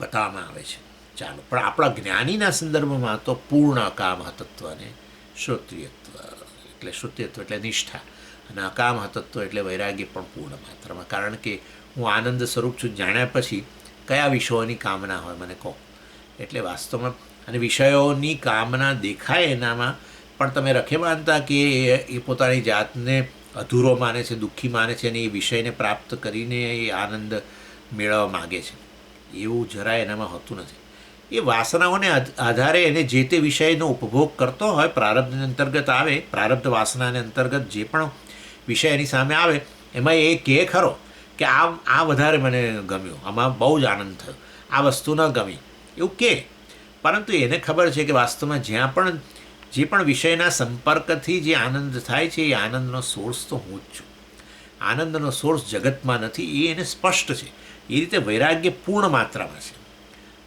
બતાવવામાં આવે છે. ચાલો, પણ આપણા જ્ઞાનીના સંદર્ભમાં તો પૂર્ણ અકામ હતત્વ અને શ્રોત્રિયત્વ એટલે નિષ્ઠા, અને અકામ હતત્વ એટલે વૈરાગ્ય પણ પૂર્ણ માત્રામાં. કારણ કે હું આનંદ સ્વરૂપ છું જાણ્યા પછી કયા વિષયોની કામના હોય મને કહો. એટલે વાસ્તવમાં અને વિષયોની કામના દેખાય એનામાં પણ તમે રખે માનતા કે એ પોતાની જાતને અધૂરો માને છે, દુઃખી માને છે, અને એ વિષયને પ્રાપ્ત કરીને એ આનંદ મેળવવા માગે છે, એવું જરાય એનામાં હોતું નથી. એ વાસનાઓને આધારે એને જે તે વિષયનો ઉપભોગ કરતો હોય, પ્રારબ્ધની અંતર્ગત આવે, પ્રારબ્ધ વાસનાને અંતર્ગત જે પણ વિષય એની સામે આવે એમાં એ કહે ખરો કે આ વધારે મને ગમ્યું, આમાં બહુ જ આનંદ થયો, આ વસ્તુ ન ગમી, એવું કહે. પરંતુ એને ખબર છે કે વાસ્તવમાં જે પણ વિષયના સંપર્કથી જે આનંદ થાય છે એ આનંદનો સોર્સ તો હું જ છું. આનંદનો સોર્સ જગતમાં નથી, એ એને સ્પષ્ટ છે. એ રીતે વૈરાગ્ય પૂર્ણ માત્રામાં છે,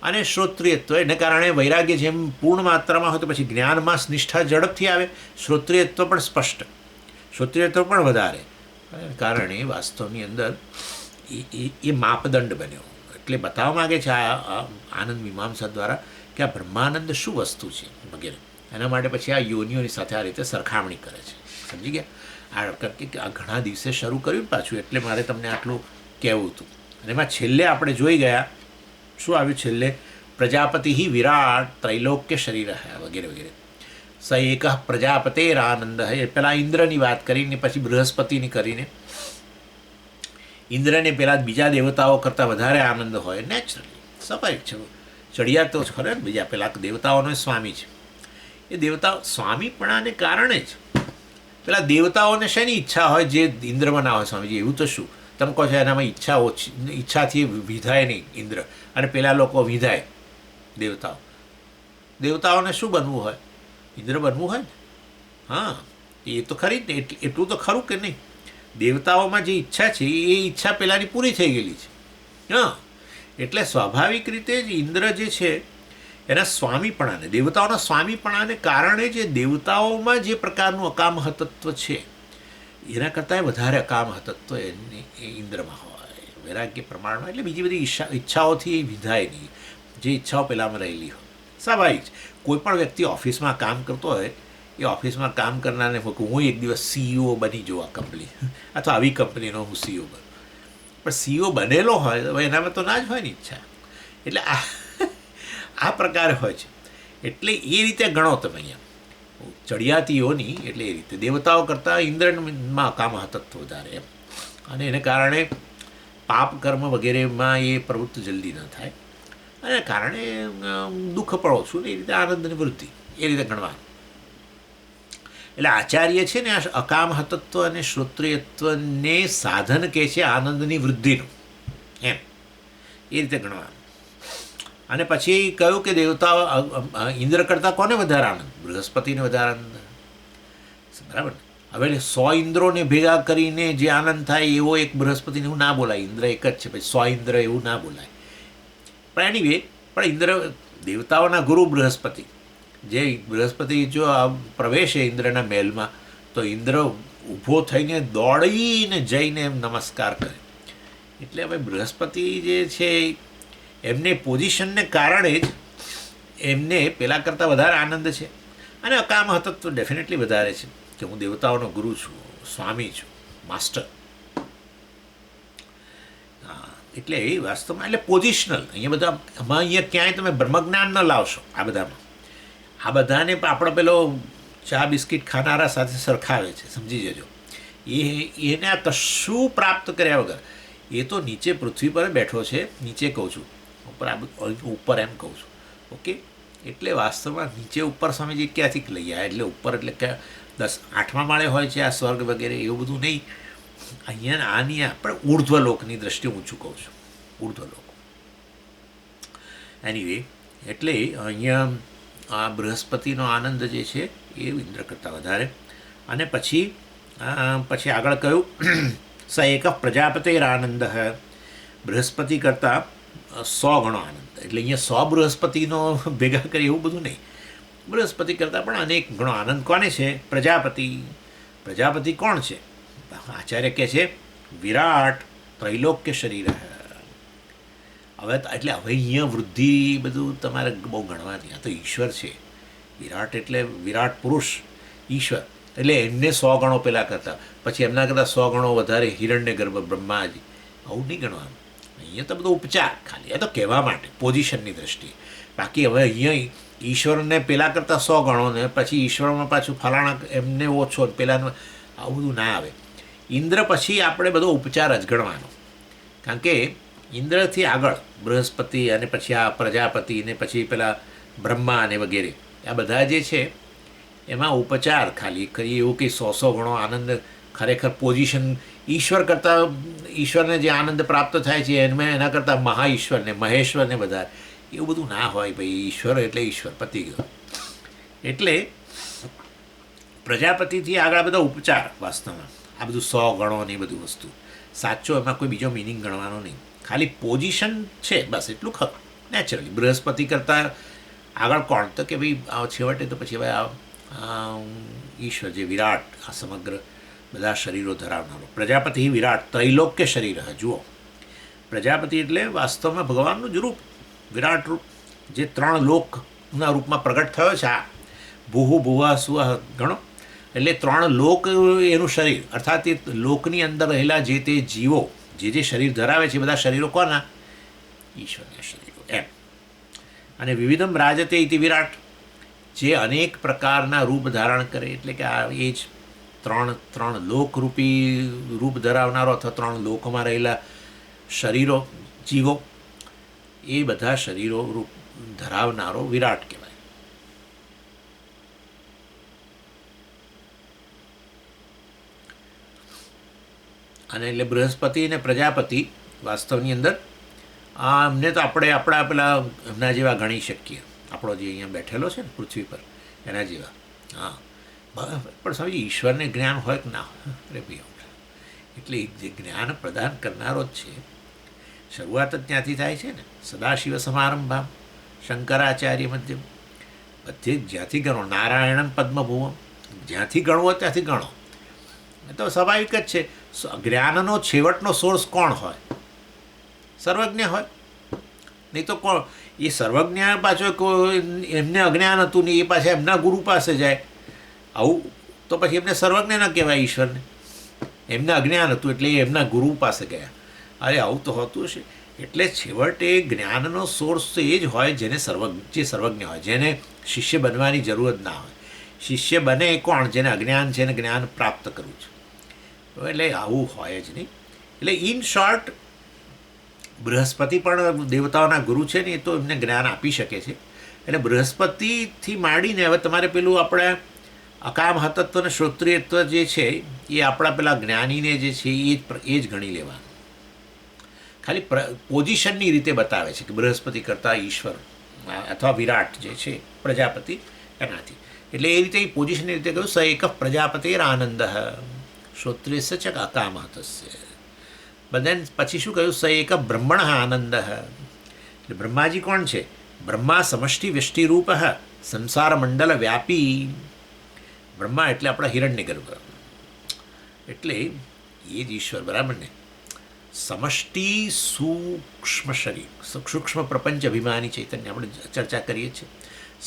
અને શ્રોત્રિયત્વ એને કારણે વૈરાગ્ય જેમ પૂર્ણ માત્રામાં હોય તો પછી જ્ઞાનમાં નિષ્ઠા ઝડપથી આવે, શ્રોત્રિયત્વ પણ સ્પષ્ટ, શ્રોત્રિયત્વ પણ વધારે, કારણે વાસ્તવની અંદર એ માપદંડ બન્યો. એટલે બતાવવા માગે છે આ આનંદ મીમાંસા દ્વારા કે આ બ્રહ્માનંદ શું વસ્તુ છે વગેરે. એના માટે પછી આ યોનિઓની સાથે આ રીતે સરખામણી કરે છે. સમજી ગયા? આ ઘણા દિવસે શરૂ કર્યું પાછું, એટલે મારે તમને આટલું કહેવું હતું. અને એમાં છેલ્લે આપણે જોઈ ગયા શું આવ્યું છેલ્લે? પ્રજાપતિ વિરાટ ત્રૈલોક્ય શરીર વગેરે વગેરે. સ એક પ્રજાપતેરાનંદ હે. પેલા ઇન્દ્રની વાત કરીને પછી બૃહસ્પતિની કરીને, ઇન્દ્રને પેલા બીજા દેવતાઓ કરતાં વધારે આનંદ હોય, નેચરલી સ્વાભાવિક છે. ચડિયા તો ખરે ને, બીજા પેલા દેવતાઓનો સ્વામી છે. એ દેવતાઓ સ્વામીપણાને કારણે જ પેલા દેવતાઓને શેની ઈચ્છા હોય જે ઇન્દ્રમાં ના હોય સ્વામીજી? એવું તો શું તમે કહો છો એનામાં ઈચ્છાથી વિધાય નહીં ઇન્દ્ર, અને પેલા લોકો વિધાય દેવતાઓને શું બનવું હોય? ઇન્દ્ર બનવું હોય ને. હા, એ તો ખરી જ ને, એટલું તો ખરું કે નહીં? દેવતાઓમાં જે ઈચ્છા છે એ ઈચ્છા પેલાની પૂરી થઈ ગયેલી છે. હા, એટલે સ્વાભાવિક રીતે જ ઇન્દ્ર જે છે એના સ્વામીપણાને, દેવતાઓના સ્વામીપણાને કારણે જે દેવતાઓમાં જે પ્રકારનું અકામહ તત્વ છે એના કરતાં વધારે અકામહ તત્વ એ ઇન્દ્રમાં હોય, વૈરાગ્ય પ્રમાણમાં. એટલે બીજી બધી ઈચ્છાઓથી એ વિધાય નહીં, જે ઈચ્છાઓ પહેલાંમાં રહેલી હોય. સ્વાભાવિક છે, કોઈ પણ વ્યક્તિ ઓફિસમાં કામ કરતો હોય, એ ઓફિસમાં કામ કરનારને હું એક દિવસ CEO બની જાઉં આ કંપની, અથવા આવી કંપનીનો હું CEO બનું. પણ CEO બનેલો હોય તો એનામાં તો ના જ હોય ને ઈચ્છા. એટલે આ પ્રકારે હોય છે. એટલે એ રીતે ગણો તમે અહીંયા ચડિયાતીઓની, એટલે એ રીતે દેવતાઓ કરતાં ઇન્દ્રમાં કામહ તત્વ વધારે એમ. અને એને કારણે પાપ કર્મ વગેરેમાં એ પ્રવૃત્તિ જલ્દી ન થાય, અને કારણે દુઃખ પણ ઓછું ને એ રીતે આનંદની વૃદ્ધિ, એ રીતે ગણવાનું. એટલે આચાર્ય છે ને આ અકામહ તત્વ અને શ્રોત્રિયત્વને સાધન કહે છે આનંદની વૃદ્ધિનું, એમ એ રીતે ગણવાનું. અને પછી કહ્યું કે દેવતાઓ ઇન્દ્ર કરતાં કોને વધારે આનંદ? બૃહસ્પતિને વધારે આનંદ, બરાબર. હવે 100 ઇન્દ્રોને ભેગા કરીને જે આનંદ થાય એવો એક બૃહસ્પતિને એવું ના બોલાય. ઇન્દ્ર એક જ છે, પછી 100 ઇન્દ્ર એવું ના બોલાય. પણ એનીવે, પણ ઇન્દ્ર દેવતાઓના ગુરુ બૃહસ્પતિ, જે બૃહસ્પતિ જો પ્રવેશે ઇન્દ્રના મહેલમાં તો ઇન્દ્ર ઊભો થઈને દોડીને જઈને એમ નમસ્કાર કરે. એટલે હવે બૃહસ્પતિ જે છે એમને પોઝિશનને કારણે જ એમને પહેલાં કરતાં વધારે આનંદ છે. અને અકામહ તત્વ ડેફિનેટલી વધારે છે કે હું દેવતાઓનો ગુરુ છું, સ્વામી છું, માસ્ટર. એટલે એ વાસ્તવમાં એટલે પોઝિશનલ. અહીંયા ક્યાંય તમે બ્રહ્મજ્ઞાન ન લાવશો આ બધામાં. આ બધાને આપણો પેલો ચા બિસ્કિટ ખાનારા સાથે સરખાવે છે, સમજી જજો. એને આ કશું પ્રાપ્ત કર્યા વગર, એ તો નીચે પૃથ્વી પર બેઠો છે, નીચે કહું છું, ઉપર એમ કહું છું, ઓકે. એટલે વાસ્તવમાં નીચે ઉપર સ્વામીજી ક્યાંથી લઈ આવ્યા? એટલે ઉપર એટલે કે 8મા માળે હોય છે આ સ્વર્ગ વગેરે, એવું બધું નહીં. અહીંયા આની પણ ઉર્ધ્વલોકની દ્રષ્ટિએ ઊંચું કહું છું, ઉર્ધ્વલોક. એનીવે, એટલે અહીંયા આ બૃહસ્પતિનો આનંદ જે છે એ ઇન્દ્ર કરતાં વધારે. અને પછી આગળ કહ્યું સ એક પ્રજાપતિર આનંદ, બૃહસ્પતિ કરતાં 100 ગણો આનંદ. એટલે અહીંયા 100 બૃહસ્પતિનો ભેગા કરી એવું બધું નહીં, બૃહસ્પતિ કરતાં પણ અનેક ગણો આનંદ. કોને છે? પ્રજાપતિ. પ્રજાપતિ કોણ છે? આચાર્ય કહે છે વિરાટ ત્રૈલોક્ય શરીર. હવે એટલે હવે અહીંયા વૃદ્ધિ બધું તમારે બહુ ગણવાની. આ તો ઈશ્વર છે. વિરાટ એટલે વિરાટ પુરુષ ઈશ્વર, એટલે એમને 100 ગણો પહેલાં કરતાં, પછી એમના કરતાં 100 ગણો વધારે હિરણ્ય ગર્ભ બ્રહ્માજી. આવું નહીં ગણવાનું. અહીંયા તો બધો ઉપચાર ખાલી, એ તો કહેવા માટે પોઝિશનની દ્રષ્ટિએ. બાકી હવે અહીંયા ઈશ્વરને પહેલાં કરતાં 100 ગણો ને પછી ઈશ્વરમાં પાછું ફલાણા એમને ઓછો, પહેલાંનું આવું બધું ના આવે. ઇન્દ્ર પછી આપણે બધો ઉપચાર જ ગણવાનો. કારણ કે ઇન્દ્રથી આગળ બૃહસ્પતિ અને પછી આ પ્રજાપતિ ને પછી પેલા બ્રહ્મા અને વગેરે, આ બધા જે છે એમાં ઉપચાર ખાલી કરી. એવું કે 100 ગણો આનંદ ખરેખર પોઝિશન ઈશ્વર કરતાં, ઈશ્વરને જે આનંદ પ્રાપ્ત થાય છે એમાં એના કરતાં મહાઈશ્વરને મહેશ્વરને વધારે, એવું બધું ના હોય ભાઈ. ઈશ્વર એટલે ઈશ્વર, પતી ગયો. એટલે પ્રજાપતિથી આગળ બધા ઉપચાર. વાસ્તવમાં આ બધું 100 ગણો ને એ બધું વસ્તુ સાચો, એમાં કોઈ બીજો મિનિંગ ગણવાનો નહીં, ખાલી પોઝિશન છે બસ એટલું ખરું. નેચરલી બૃહસ્પતિ કરતાં આગળ કોણ? તો કે ભાઈ છેવટે તો પછી હવે ઈશ્વર જે વિરાટ, આ સમગ્ર બધા શરીરો ધરાવનારો પ્રજાપતિ વિરાટ ત્રૈલોક્ય શરીર. જુઓ, પ્રજાપતિ એટલે વાસ્તવમાં ભગવાનનું જ રૂપ, વિરાટ રૂપ, જે 3 લોકના રૂપમાં પ્રગટ થયો છે. આ ભૂહુ ભુવા સુહ ગણો, એટલે 3 લોક એનું શરીર, અર્થાત એ લોકની અંદર રહેલા જે તે જીવો જે શરીર ધરાવે છે, બધા શરીરો કોના? ઈશ્વરના શરીરો એમ. અને વિવિધમ રાજતે ઇતિ વિરાટ, જે અનેક પ્રકારના રૂપ ધારણ કરે. એટલે કે આ એ જ 3 લોકરૂપી રૂપ ધરાવનારો અથવા 3 લોકોમાં રહેલા શરીરો, જીવો, એ બધા શરીરો રૂપ ધરાવનારો વિરાટ કહેવાય. અને એટલે બૃહસ્પતિ અને પ્રજાપતિ વાસ્તવની અંદર અમને તો આપણા પેલા એમના જેવા ગણી શકીએ. આપણો જે અહીંયા બેઠેલો છે ને પૃથ્વી પર, એના જેવા. હા, પણ સમજી ઈશ્વરને જ્ઞાન હોય કે ના હોય? અરે ભાઈ, એટલે જે જ્ઞાન પ્રદાન કરનારો જ છે. શરૂઆત જ ત્યાંથી થાય છે ને. સદાશિવ સમારંભા શંકરાચાર્ય મધ્યમ, બધે જ્યાંથી ગણો, નારાયણમ પદ્મભુવમ, જ્યાંથી ગણવો ત્યાંથી ગણો. એ તો સ્વાભાવિક જ છે. જ્ઞાનનો છેવટનો સોર્સ કોણ હોય? સર્વજ્ઞ હોય. નહીં તો કોણ? એ સર્વજ્ઞ પાછો એમને અજ્ઞાન હતું ને એ પાછા એમના ગુરુ પાસે જાય, આવું તો પછી એમને સર્વજ્ઞ ન કહેવાય ઈશ્વરને. એમને અજ્ઞાન હતું એટલે એ એમના ગુરુ પાસે ગયા. અરે આવું તો હોતું હશે. એટલે છેવટે જ્ઞાનનો સોર્સ તો એ જ હોય જે સર્વજ્ઞ હોય, જેને શિષ્ય બનવાની જરૂર જ ના હોય. શિષ્ય બને કોણ? જેને અજ્ઞાન છે ને જ્ઞાન પ્રાપ્ત કરવું છે. એટલે આવું હોય જ નહીં. એટલે ઇન શોર્ટ, બૃહસ્પતિ પણ દેવતાઓના ગુરુ છે ને, એ તો એમને જ્ઞાન આપી શકે છે. એટલે બૃહસ્પતિથી માંડીને હવે તમારે પેલું આપણે અકામ હતત્વ અને શ્રોત્રિયત્વ જે છે એ આપણા પેલા જ્ઞાનીને જે છે એ જ ગણી લેવાનું. ખાલી પોઝિશનની રીતે બતાવે છે કે બૃહસ્પતિ કરતાં ઈશ્વર અથવા વિરાટ જે છે પ્રજાપતિ એનાથી. એટલે એ રીતે એ પોઝિશનની રીતે કહ્યું, સ એક પ્રજાપતિર આનંદ શ્રોત્રિયસ્ય ચ અકામ હતસ્ય. બધાને પછી શું કહ્યું? સ એક બ્રહ્મણ આનંદ. એટલે બ્રહ્માજી કોણ છે? બ્રહ્મા સમષ્ટિ વ્યષ્ટિરૂપ સંસાર મંડળ વ્યાપી. બ્રહ્મા એટલે આપણા હિરણ્યગર્ભ, એટલે એ જ ઈશ્વર, બરાબર ને? સમષ્ટિ સૂક્ષ્મ શરીર, સૂક્ષ્મ પ્રપંચ અભિમાની ચૈતન્ય આપણે ચર્ચા કરીએ છીએ.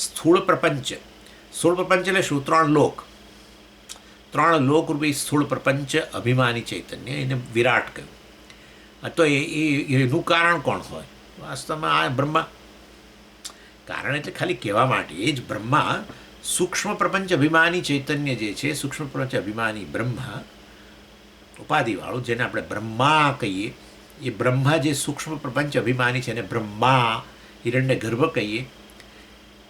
સ્થૂળ પ્રપંચ એટલે શું? 3 લોક. 3 લોક રૂપી સ્થૂળ પ્રપંચ અભિમાની ચૈતન્ય, એને વિરાટ કહ્યું. તો એનું કારણ કોણ હોય? વાસ્તવમાં આ બ્રહ્મા. કારણ એટલે ખાલી કહેવા માટે. એ જ બ્રહ્મા સૂક્ષ્મ પ્રપંચ અભિમાની ચૈતન્ય જે છે, સૂક્ષ્મ પ્રપંચ અભિમાની બ્રહ્મા ઉપાધિવાળું, જેને આપણે બ્રહ્મા કહીએ, એ બ્રહ્મા જે સૂક્ષ્મ પ્રપંચ અભિમાની છે એને બ્રહ્મા હિરણ્ય ગર્ભ કહીએ.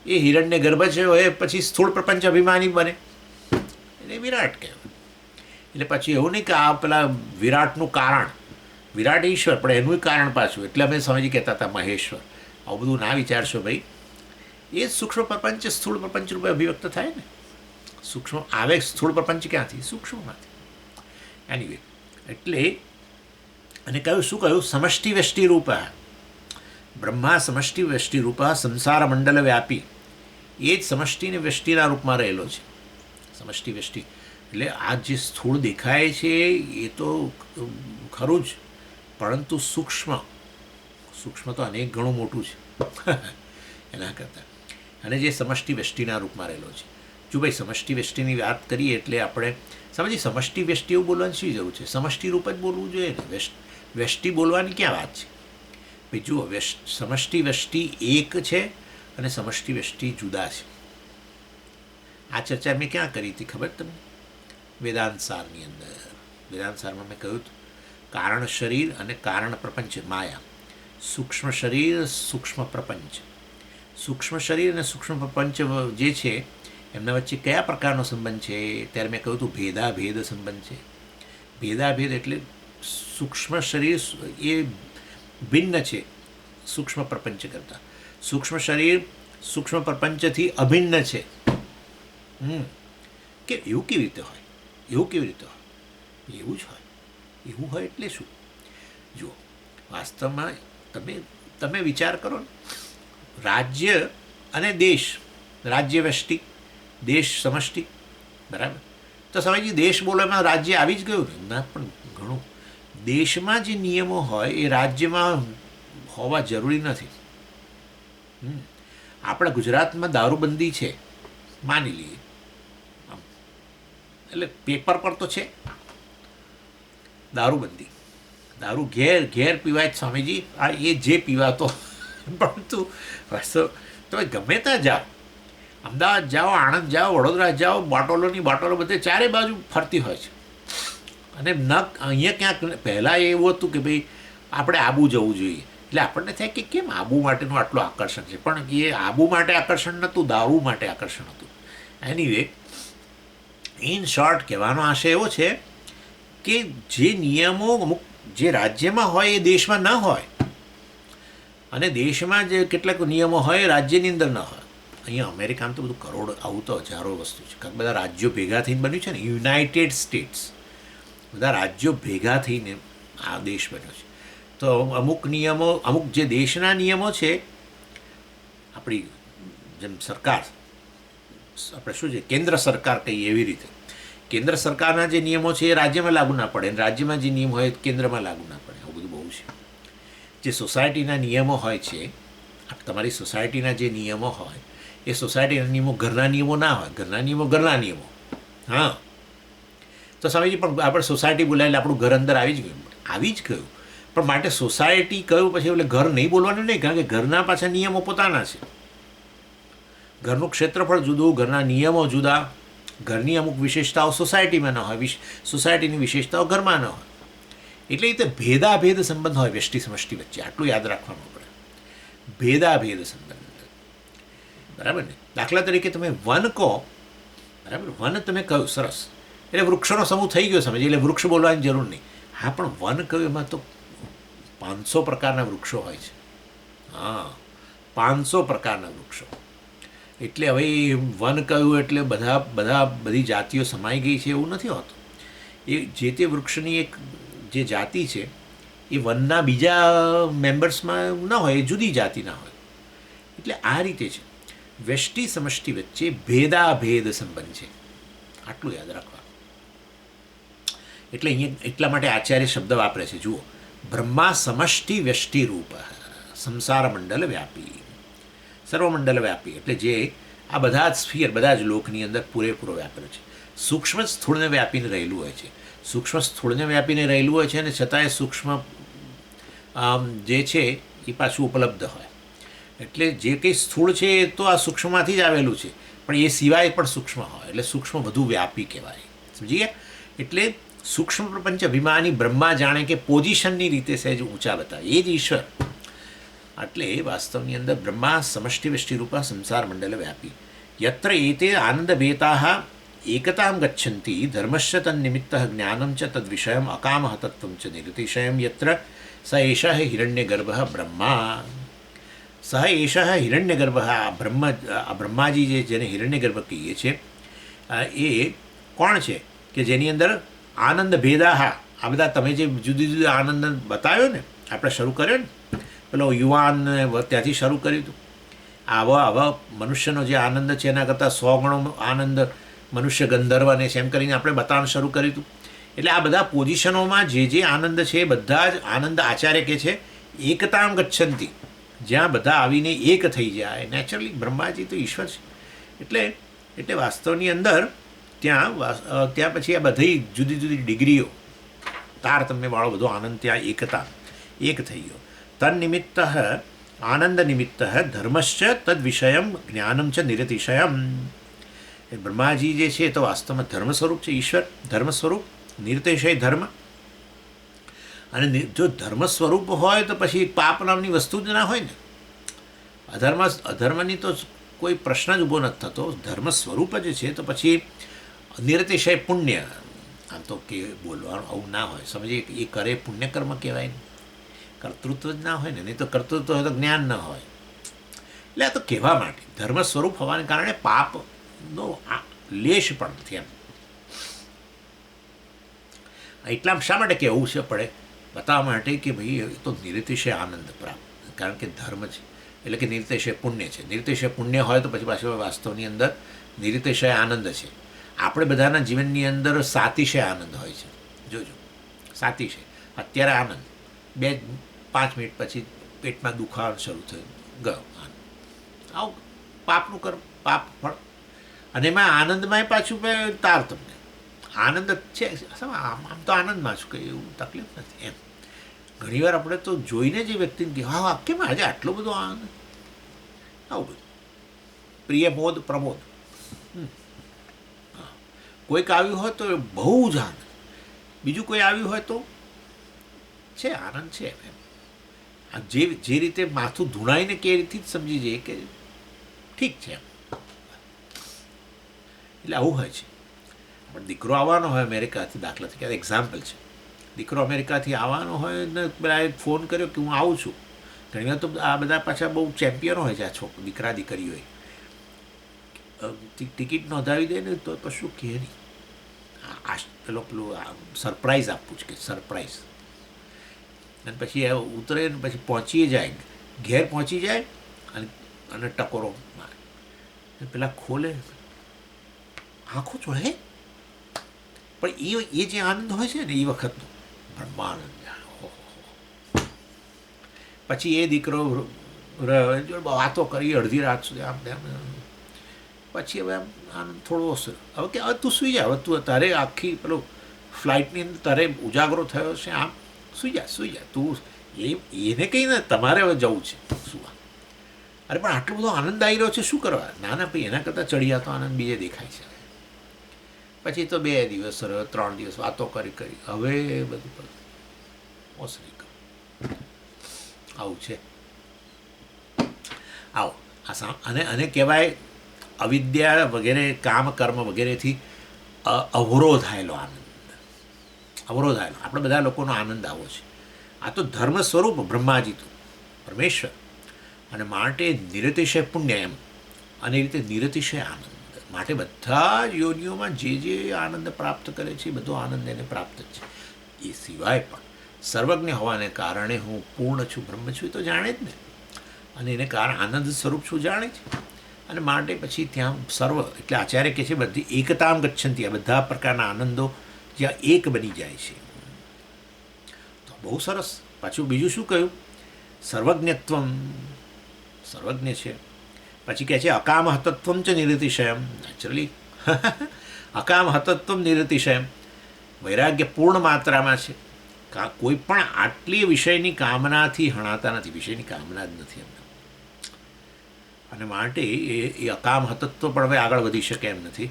એ હિરણ્ય ગર્ભ છે એ પછી સ્થૂળ પ્રપંચ અભિમાની બને, એને વિરાટ કહેવાય. એટલે પછી એવું નહીં કે આ પેલા વિરાટનું કારણ, વિરાટ ઈશ્વર પણ એનું કારણ પાછું. એટલે અમે સમજી કહેતા હતા મહેશ્વર. આવું બધું ના વિચારશો ભાઈ. એ સૂક્ષ્મ પ્રપંચ સ્થૂળ પ્રપંચ રૂપે અભિવ્યક્ત થાય ને. સૂક્ષ્મ આવે, સ્થૂળ પ્રપંચ ક્યાંથી? સૂક્ષ્મમાંથી. એનીવે, એટલે અને કહ્યું શું કહ્યું? સમષ્ટિ વ્યષ્ટિ રૂપ. બ્રહ્મા સમષ્ટિ વ્યષ્ટિ રૂપ સંસાર મંડળ વ્યાપી. એ જ સમષ્ટિ ને વ્યષ્ટિના રૂપમાં રહેલો છે. સમષ્ટિ વ્યષ્ટિ એટલે આ જે સ્થૂળ દેખાય છે એ તો ખરું જ, પરંતુ સૂક્ષ્મ તો અનેક ઘણું મોટું છે એના કરતાં. અને જે સમષ્ટિ વ્યષ્ટિના રૂપમાં રહેલો છે. જો ભાઈ સમષ્ટિ વ્યષ્ટિની વાત કરીએ એટલે આપણે સમજી સમષ્ટિ વ્યષ્ટિ એવું બોલવાની શી જરૂર છે? સમષ્ટિ રૂપ જ બોલવું જોઈએ ને. વ્યષ્ટિ બોલવાની ક્યાં વાત છે ભાઈ? જુઓ, સમષ્ટિ વ્યષ્ટિ એક છે અને સમષ્ટિ વ્યષ્ટિ જુદા છે. આ ચર્ચા મેં ક્યાં કરી હતી ખબર તમને? વેદાંત સારની અંદર. વેદાંત સારમાં મેં કહ્યું કારણ શરીર અને કારણ પ્રપંચ માયા, સૂક્ષ્મ શરીર સૂક્ષ્મ પ્રપંચ. સૂક્ષ્મ શરીર અને સૂક્ષ્મ પ્રપંચ જે છે એમના વચ્ચે કયા પ્રકારનો સંબંધ છે? ત્યારે મેં કહ્યું હતું ભેદાભેદ સંબંધ છે. ભેદાભેદ એટલે સૂક્ષ્મ શરીર એ ભિન્ન છે સૂક્ષ્મ પ્રપંચ કરતાં. સૂક્ષ્મ શરીર સૂક્ષ્મ પ્રપંચથી અભિન્ન છે. કે એવું કેવી રીતે હોય? એવું કેવી રીતે હોય? એવું જ હોય. એવું હોય એટલે શું? જુઓ, વાસ્તવમાં તમે વિચાર કરો ને, રાજ્ય અને દેશ, રાજ્ય વ્યષ્ટિ, દેશ સમષ્ટિ, બરાબર? તો સમજી દેશ બોલો એમાં રાજ્ય આવી જ ગયું ને? ના, પણ ઘણું. દેશમાં જે નિયમો હોય એ રાજ્યમાં હોવા જરૂરી નથી. આપણા ગુજરાતમાં દારૂબંધી છે માની લઈએ, એટલે પેપર પર તો છે દારૂબંધી. દારૂ ઘેર પીવાય જ સ્વામીજી, આ એ જે પીવાતો. પરંતુ તમે ગમે ત્યાં જાઓ, અમદાવાદ જાઓ, આણંદ જાઓ, વડોદરા જાઓ, બાટલો બધે ચારે બાજુ ફરતી હોય છે. અને અહીંયા ક્યાંક પહેલાં એવું હતું કે ભાઈ આપણે આબુ જવું જોઈએ, એટલે આપણને થાય કે કેમ આબુ માટેનું આટલું આકર્ષણ છે, પણ એ આબુ માટે આકર્ષણ નહોતું, દારૂ માટે આકર્ષણ હતું. એનીવે, ઇન શોર્ટ કહેવાનો આશય એવો છે કે જે નિયમો અમુક જે રાજ્યમાં હોય એ દેશમાં ન હોય, અને દેશમાં જે કેટલાક નિયમો હોય એ રાજ્યની અંદર ન હોય. અહીંયા અમેરિકામાં તો બધું કરોડ, આવું તો હજારો વસ્તુ છે. બધા રાજ્યો ભેગા થઈને બન્યું છે ને યુનાઇટેડ સ્ટેટ્સ. બધા રાજ્યો ભેગા થઈને આ દેશ બન્યો છે. તો અમુક નિયમો, અમુક જે દેશના નિયમો છે, આપણી જેમ સરકાર, આપણે શું છે કેન્દ્ર સરકાર કહીએ એવી રીતે, કેન્દ્ર સરકારના જે નિયમો છે એ રાજ્યમાં લાગુ ના પડે, અને રાજ્યમાં જે નિયમ હોય કેન્દ્રમાં લાગુ ના પડે. આવું બધું બહુ છે. જે સોસાયટીના નિયમો હોય છે, તમારી સોસાયટીના જે નિયમો હોય એ સોસાયટીના નિયમો ઘરના નિયમો ના હોય. ઘરના નિયમો ઘરના નિયમો. હા, તો સ્વામીજી પણ આપણે સોસાયટી બોલાવેલે આપણું ઘર અંદર આવી જ ગયું. પણ માટે સોસાયટી કહ્યું પછી એટલે ઘર નહીં બોલવાનું નહીં, કારણ કે ઘરના પાછા નિયમો પોતાના છે. ઘરનું ક્ષેત્રફળ જુદું, ઘરના નિયમો જુદા, ઘરની અમુક વિશેષતાઓ સોસાયટીમાં ન હોય, સોસાયટીની વિશેષતાઓ ઘરમાં ન હોય. એટલે એ ભેદાભેદ સંબંધ હોય વ્યષ્ટિ સમષ્ટિ વચ્ચે. આટલું યાદ રાખવાનું પડે, ભેદાભેદ સંબંધ. બરાબર ને? દાખલા તરીકે તમે વન કહો, બરાબર, વન તમે કહ્યું, સરસ, એટલે વૃક્ષોનો સમૂહ થઈ ગયો સમજ, એટલે વૃક્ષ બોલવાની જરૂર નહીં. હા, પણ વન કહ્યું એમાં તો 500 પ્રકારના વૃક્ષો હોય છે. હા, 500 પ્રકારના વૃક્ષો. એટલે હવે વન કહ્યું એટલે બધી જાતિઓ સમાઈ ગઈ છે એવું નથી હોતું. એ જે તે વૃક્ષની એક જે જાતિ છે એ વનના બીજા મેમ્બર્સમાં ન હોય, એ જુદી જાતિના હોય. એટલે આ રીતે છે. વ્યષ્ટિ સમષ્ટિ વચ્ચે ભેદાભેદ સંબંધ છે. આટલું યાદ રાખવા. એટલે અહીંયા એટલા માટે આચાર્ય શબ્દ વાપરે છે. જુઓ, બ્રહ્મા સમષ્ટિ વ્યષ્ટિ રૂપ સંસાર મંડળ વ્યાપી, સર્વમંડળ વ્યાપી. એટલે જે આ બધા જ સ્ફિયર, બધા જ લોકની અંદર પૂરેપૂરો વ્યાપેલો છે. સૂક્ષ્મ સ્થૂળને વ્યાપીને રહેલું હોય છે. સૂક્ષ્મ સ્થૂળને વ્યાપીને રહેલું હોય છે, અને છતાંય સૂક્ષ્મ જે છે એ પાછું ઉપલબ્ધ હોય. એટલે જે કંઈ સ્થૂળ છે એ તો આ સૂક્ષ્મમાંથી જ આવેલું છે, પણ એ સિવાય પણ સૂક્ષ્મ હોય, એટલે સૂક્ષ્મ વધુ વ્યાપી કહેવાય. સમજી ગયા? એટલે સૂક્ષ્મ પ્રપંચ અભિમાની બ્રહ્મા જાણે કે પોઝિશનની રીતે સહેજ ઊંચા બતાવે, એ જ ઈશ્વર. એટલે વાસ્તવની અંદર બ્રહ્મા સમષ્ટિ વ્યષ્ટિ રૂપા સંસાર મંડળ વ્યાપી. યત્ર એતે આનંદ ભેતાઃ એકતામ ગચ્છન્તિ ધર્મશ્ચ તન્નિમિત્ત જ્ઞાનમ ચ તદ્વિષયમ અકામઃ તત્વમ ચ નિરતિશયમ યત્ર સ એષ હિરણ્યગર્ભ બ્રહ્મા. સહ એષ હિરણ્યગર્ભ. બ્રહ્માજી જેને હિરણ્યગર્ભ કહીએ છીએ, એ કોણ છે કે જેની અંદર આનંદ ભેદાઃ, આ બધા તમે જે જુદી જુદી આનંદ બતાવ્યો ને, આપણે શરૂ કર્યો ને પેલો યુવાન ત્યાંથી શરૂ કર્યું હતું. આવા મનુષ્યનો જે આનંદ છે એના કરતાં 100 ગણો આનંદ મનુષ્ય ગંધર્વને છે, એમ કરીને આપણે બતાવવાનું શરૂ કર્યું હતું. એટલે આ બધા પોઝિશનોમાં જે આનંદ છે એ બધા જ આનંદ આચાર્ય કે છે એકતામ ગચ્છન્તિ, જ્યાં બધા આવીને એક થઈ જાય. નેચરલી બ્રહ્માજી તો ઈશ્વર છે. એટલે વાસ્તવની અંદર ત્યાં પછી આ બધી જુદી જુદી ડિગ્રીઓ, તારતમ્યવાળો બધો આનંદ ત્યાં એકતા એક થઈ ગયો. તન્નિમિત્ત આનંદ નિમિત્ત ધર્મશ્ચ તદ્વિષયમ જ્ઞાનમ ચ નિરતિશયમ. એ બ્રહ્માજી જે છે તો વાસ્તવમાં ધર્મ સ્વરૂપ છે. ઈશ્વર ધર્મ સ્વરૂપ, નિરતિશય ધર્મ. અને જો ધર્મ સ્વરૂપ હોય તો પછી પાપ નામની વસ્તુ જ ના હોય ને. અધર્મની તો કોઈ પ્રશ્ન જ ઊભો નથી થતો. ધર્મ સ્વરૂપ જ છે તો પછી નિરતિશય પુણ્ય, આમ તો કે બોલવાનું આવું ના હોય, સમજીએ એ કરે પુણ્ય કર્મ કહેવાય ને. કર્તૃત્વ જ ના હોય ને, નહીં તો કર્તૃત્વ હોય તો જ્ઞાન ન હોય. એટલે આ તો કહેવા માટે ધર્મ સ્વરૂપ હોવાને કારણે પાપનો લેશ પણ નથી. એમ એટલા શા માટે કહેવું છે પડે? બતાવવા માટે કે ભાઈ એ તો નિરતિશય આનંદ પ્રાપ્ત, કારણ કે ધર્મ છે એટલે કે નિરતિશય પુણ્ય છે. નિરતિશય પુણ્ય હોય તો પછી પાછું વાસ્તવની અંદર નિરતિશય આનંદ છે. આપણે બધાના જીવનની અંદર સાતિશય આનંદ હોય છે. જોજો, સાતિશય. અત્યારે આનંદ 2-5 મિનિટ પછી પેટમાં દુખાવાનું શરૂ થયું, ગયો આનંદ. આવું પાપનું કર્મ, પાપ ફળ. અને એમાં આનંદમાં પાછું તારતમ્ય. આનંદ છે, આમ તો આનંદમાં છું, કંઈ એવું તકલીફ નથી. એમ ઘણીવાર આપણે તો જોઈને જે વ્યક્તિને કહે, હા કેમ આજે આટલો બધો આનંદ, આવું બધું પ્રિય મોદ પ્રમોદ. કોઈક આવ્યું હોય તો બહુ જ આનંદ, બીજું કોઈ આવ્યું હોય તો છે આનંદ છે. એમ જે રીતે માથું ધૂણાઈને કે રીતથી જ સમજી જઈએ કે ઠીક છે. એમ એટલે આવું હોય છે. પણ દીકરો આવવાનો હોય અમેરિકાથી, દાખલા તરીકે એક્ઝામ્પલ છે, દીકરો અમેરિકાથી આવવાનો હોય ને પેલા ફોન કર્યો કે હું આવું છું. ઘણીવાર તો આ બધા પાછા બહુ ચેમ્પિયનો હોય છે, આ દીકરા દીકરીઓ ટિકિટ નોંધાવી દે ને તો કશું કહે નહીં. પેલું સરપ્રાઈઝ આપવું છે કે સરપ્રાઈઝ. અને પછી ઉતરે ને પછી પહોંચી જાય, ઘેર પહોંચી જાય અને અને ટકોરો મારે. પેલા ખોલે, આંખો ચોળે, પણ એ જે આનંદ હોય છે ને એ વખતનો બ્રહ્માનંદ. પછી એ દીકરો વાતો કરી અડધી રાત સુધી આમ તેમ. પછી હવે આનંદ થોડો હશે. હવે કે હવે તું સૂઈ જા, હવે તું તારે આખી પેલો ફ્લાઇટની અંદર તારે ઉજાગરો થયો છે, આમ સૂઈ જા તું. એને કંઈ ને તમારે હવે જવું છે સુવા. અરે પણ આટલો બધો આનંદ આવી રહ્યો છે, શું કરવા? ના ભાઈ, એના કરતાં ચડિયાતો આનંદ બીજે દેખાય છે. પછી તો 2 દિવસ રહ્યો, 3 દિવસ વાતો કરી હવે બધું ઓસરી ગયું. આવું છે. આવો અને કહેવાય અવિદ્યા વગેરે, કામ કર્મ વગેરેથી અવરોધાયેલો આનંદ. અવરોધાયેલો આપણે બધા લોકોનો આનંદ આવો છે. આ તો ધર્મ સ્વરૂપ બ્રહ્માજી તો પરમેશ્વર, અને માટે નિરતિશય પુણ્ય એમ, અને એ રીતે નિરતિશય આનંદ. માટે બધા જ યોનિઓમાં જે આનંદ પ્રાપ્ત કરે છે એ બધો આનંદ એને પ્રાપ્ત જ છે. એ સિવાય પણ સર્વજ્ઞ હોવાને કારણે હું પૂર્ણ છું, બ્રહ્મ છું, એ તો જાણે જ ને. અને એને કારણ આનંદ સ્વરૂપ છું જાણે છે. અને માટે પછી ત્યાં સર્વ, એટલે આચાર્ય કહે છે બધી એકતામ ગચ્છંતી, આ બધા પ્રકારના આનંદો જ્યાં એક બની જાય છે. તો બહુ સરસ. પાછું બીજું શું કહ્યું? સર્વજ્ઞત્વમ, સર્વજ્ઞ છે. પછી કહે છે અકામ હતત્વમ ચ નિરતિશયમ. નેચરલી અકામ હતત્વમ નિરતિશયમ, વૈરાગ્ય પૂર્ણ માત્રામાં છે. કોઈ પણ આટલી વિષયની કામનાથી હણાતા નથી, વિષયની કામના જ નથી એમને. અને માટે એ અકામ હતત્વ પણ હવે આગળ વધી શકે એમ નથી.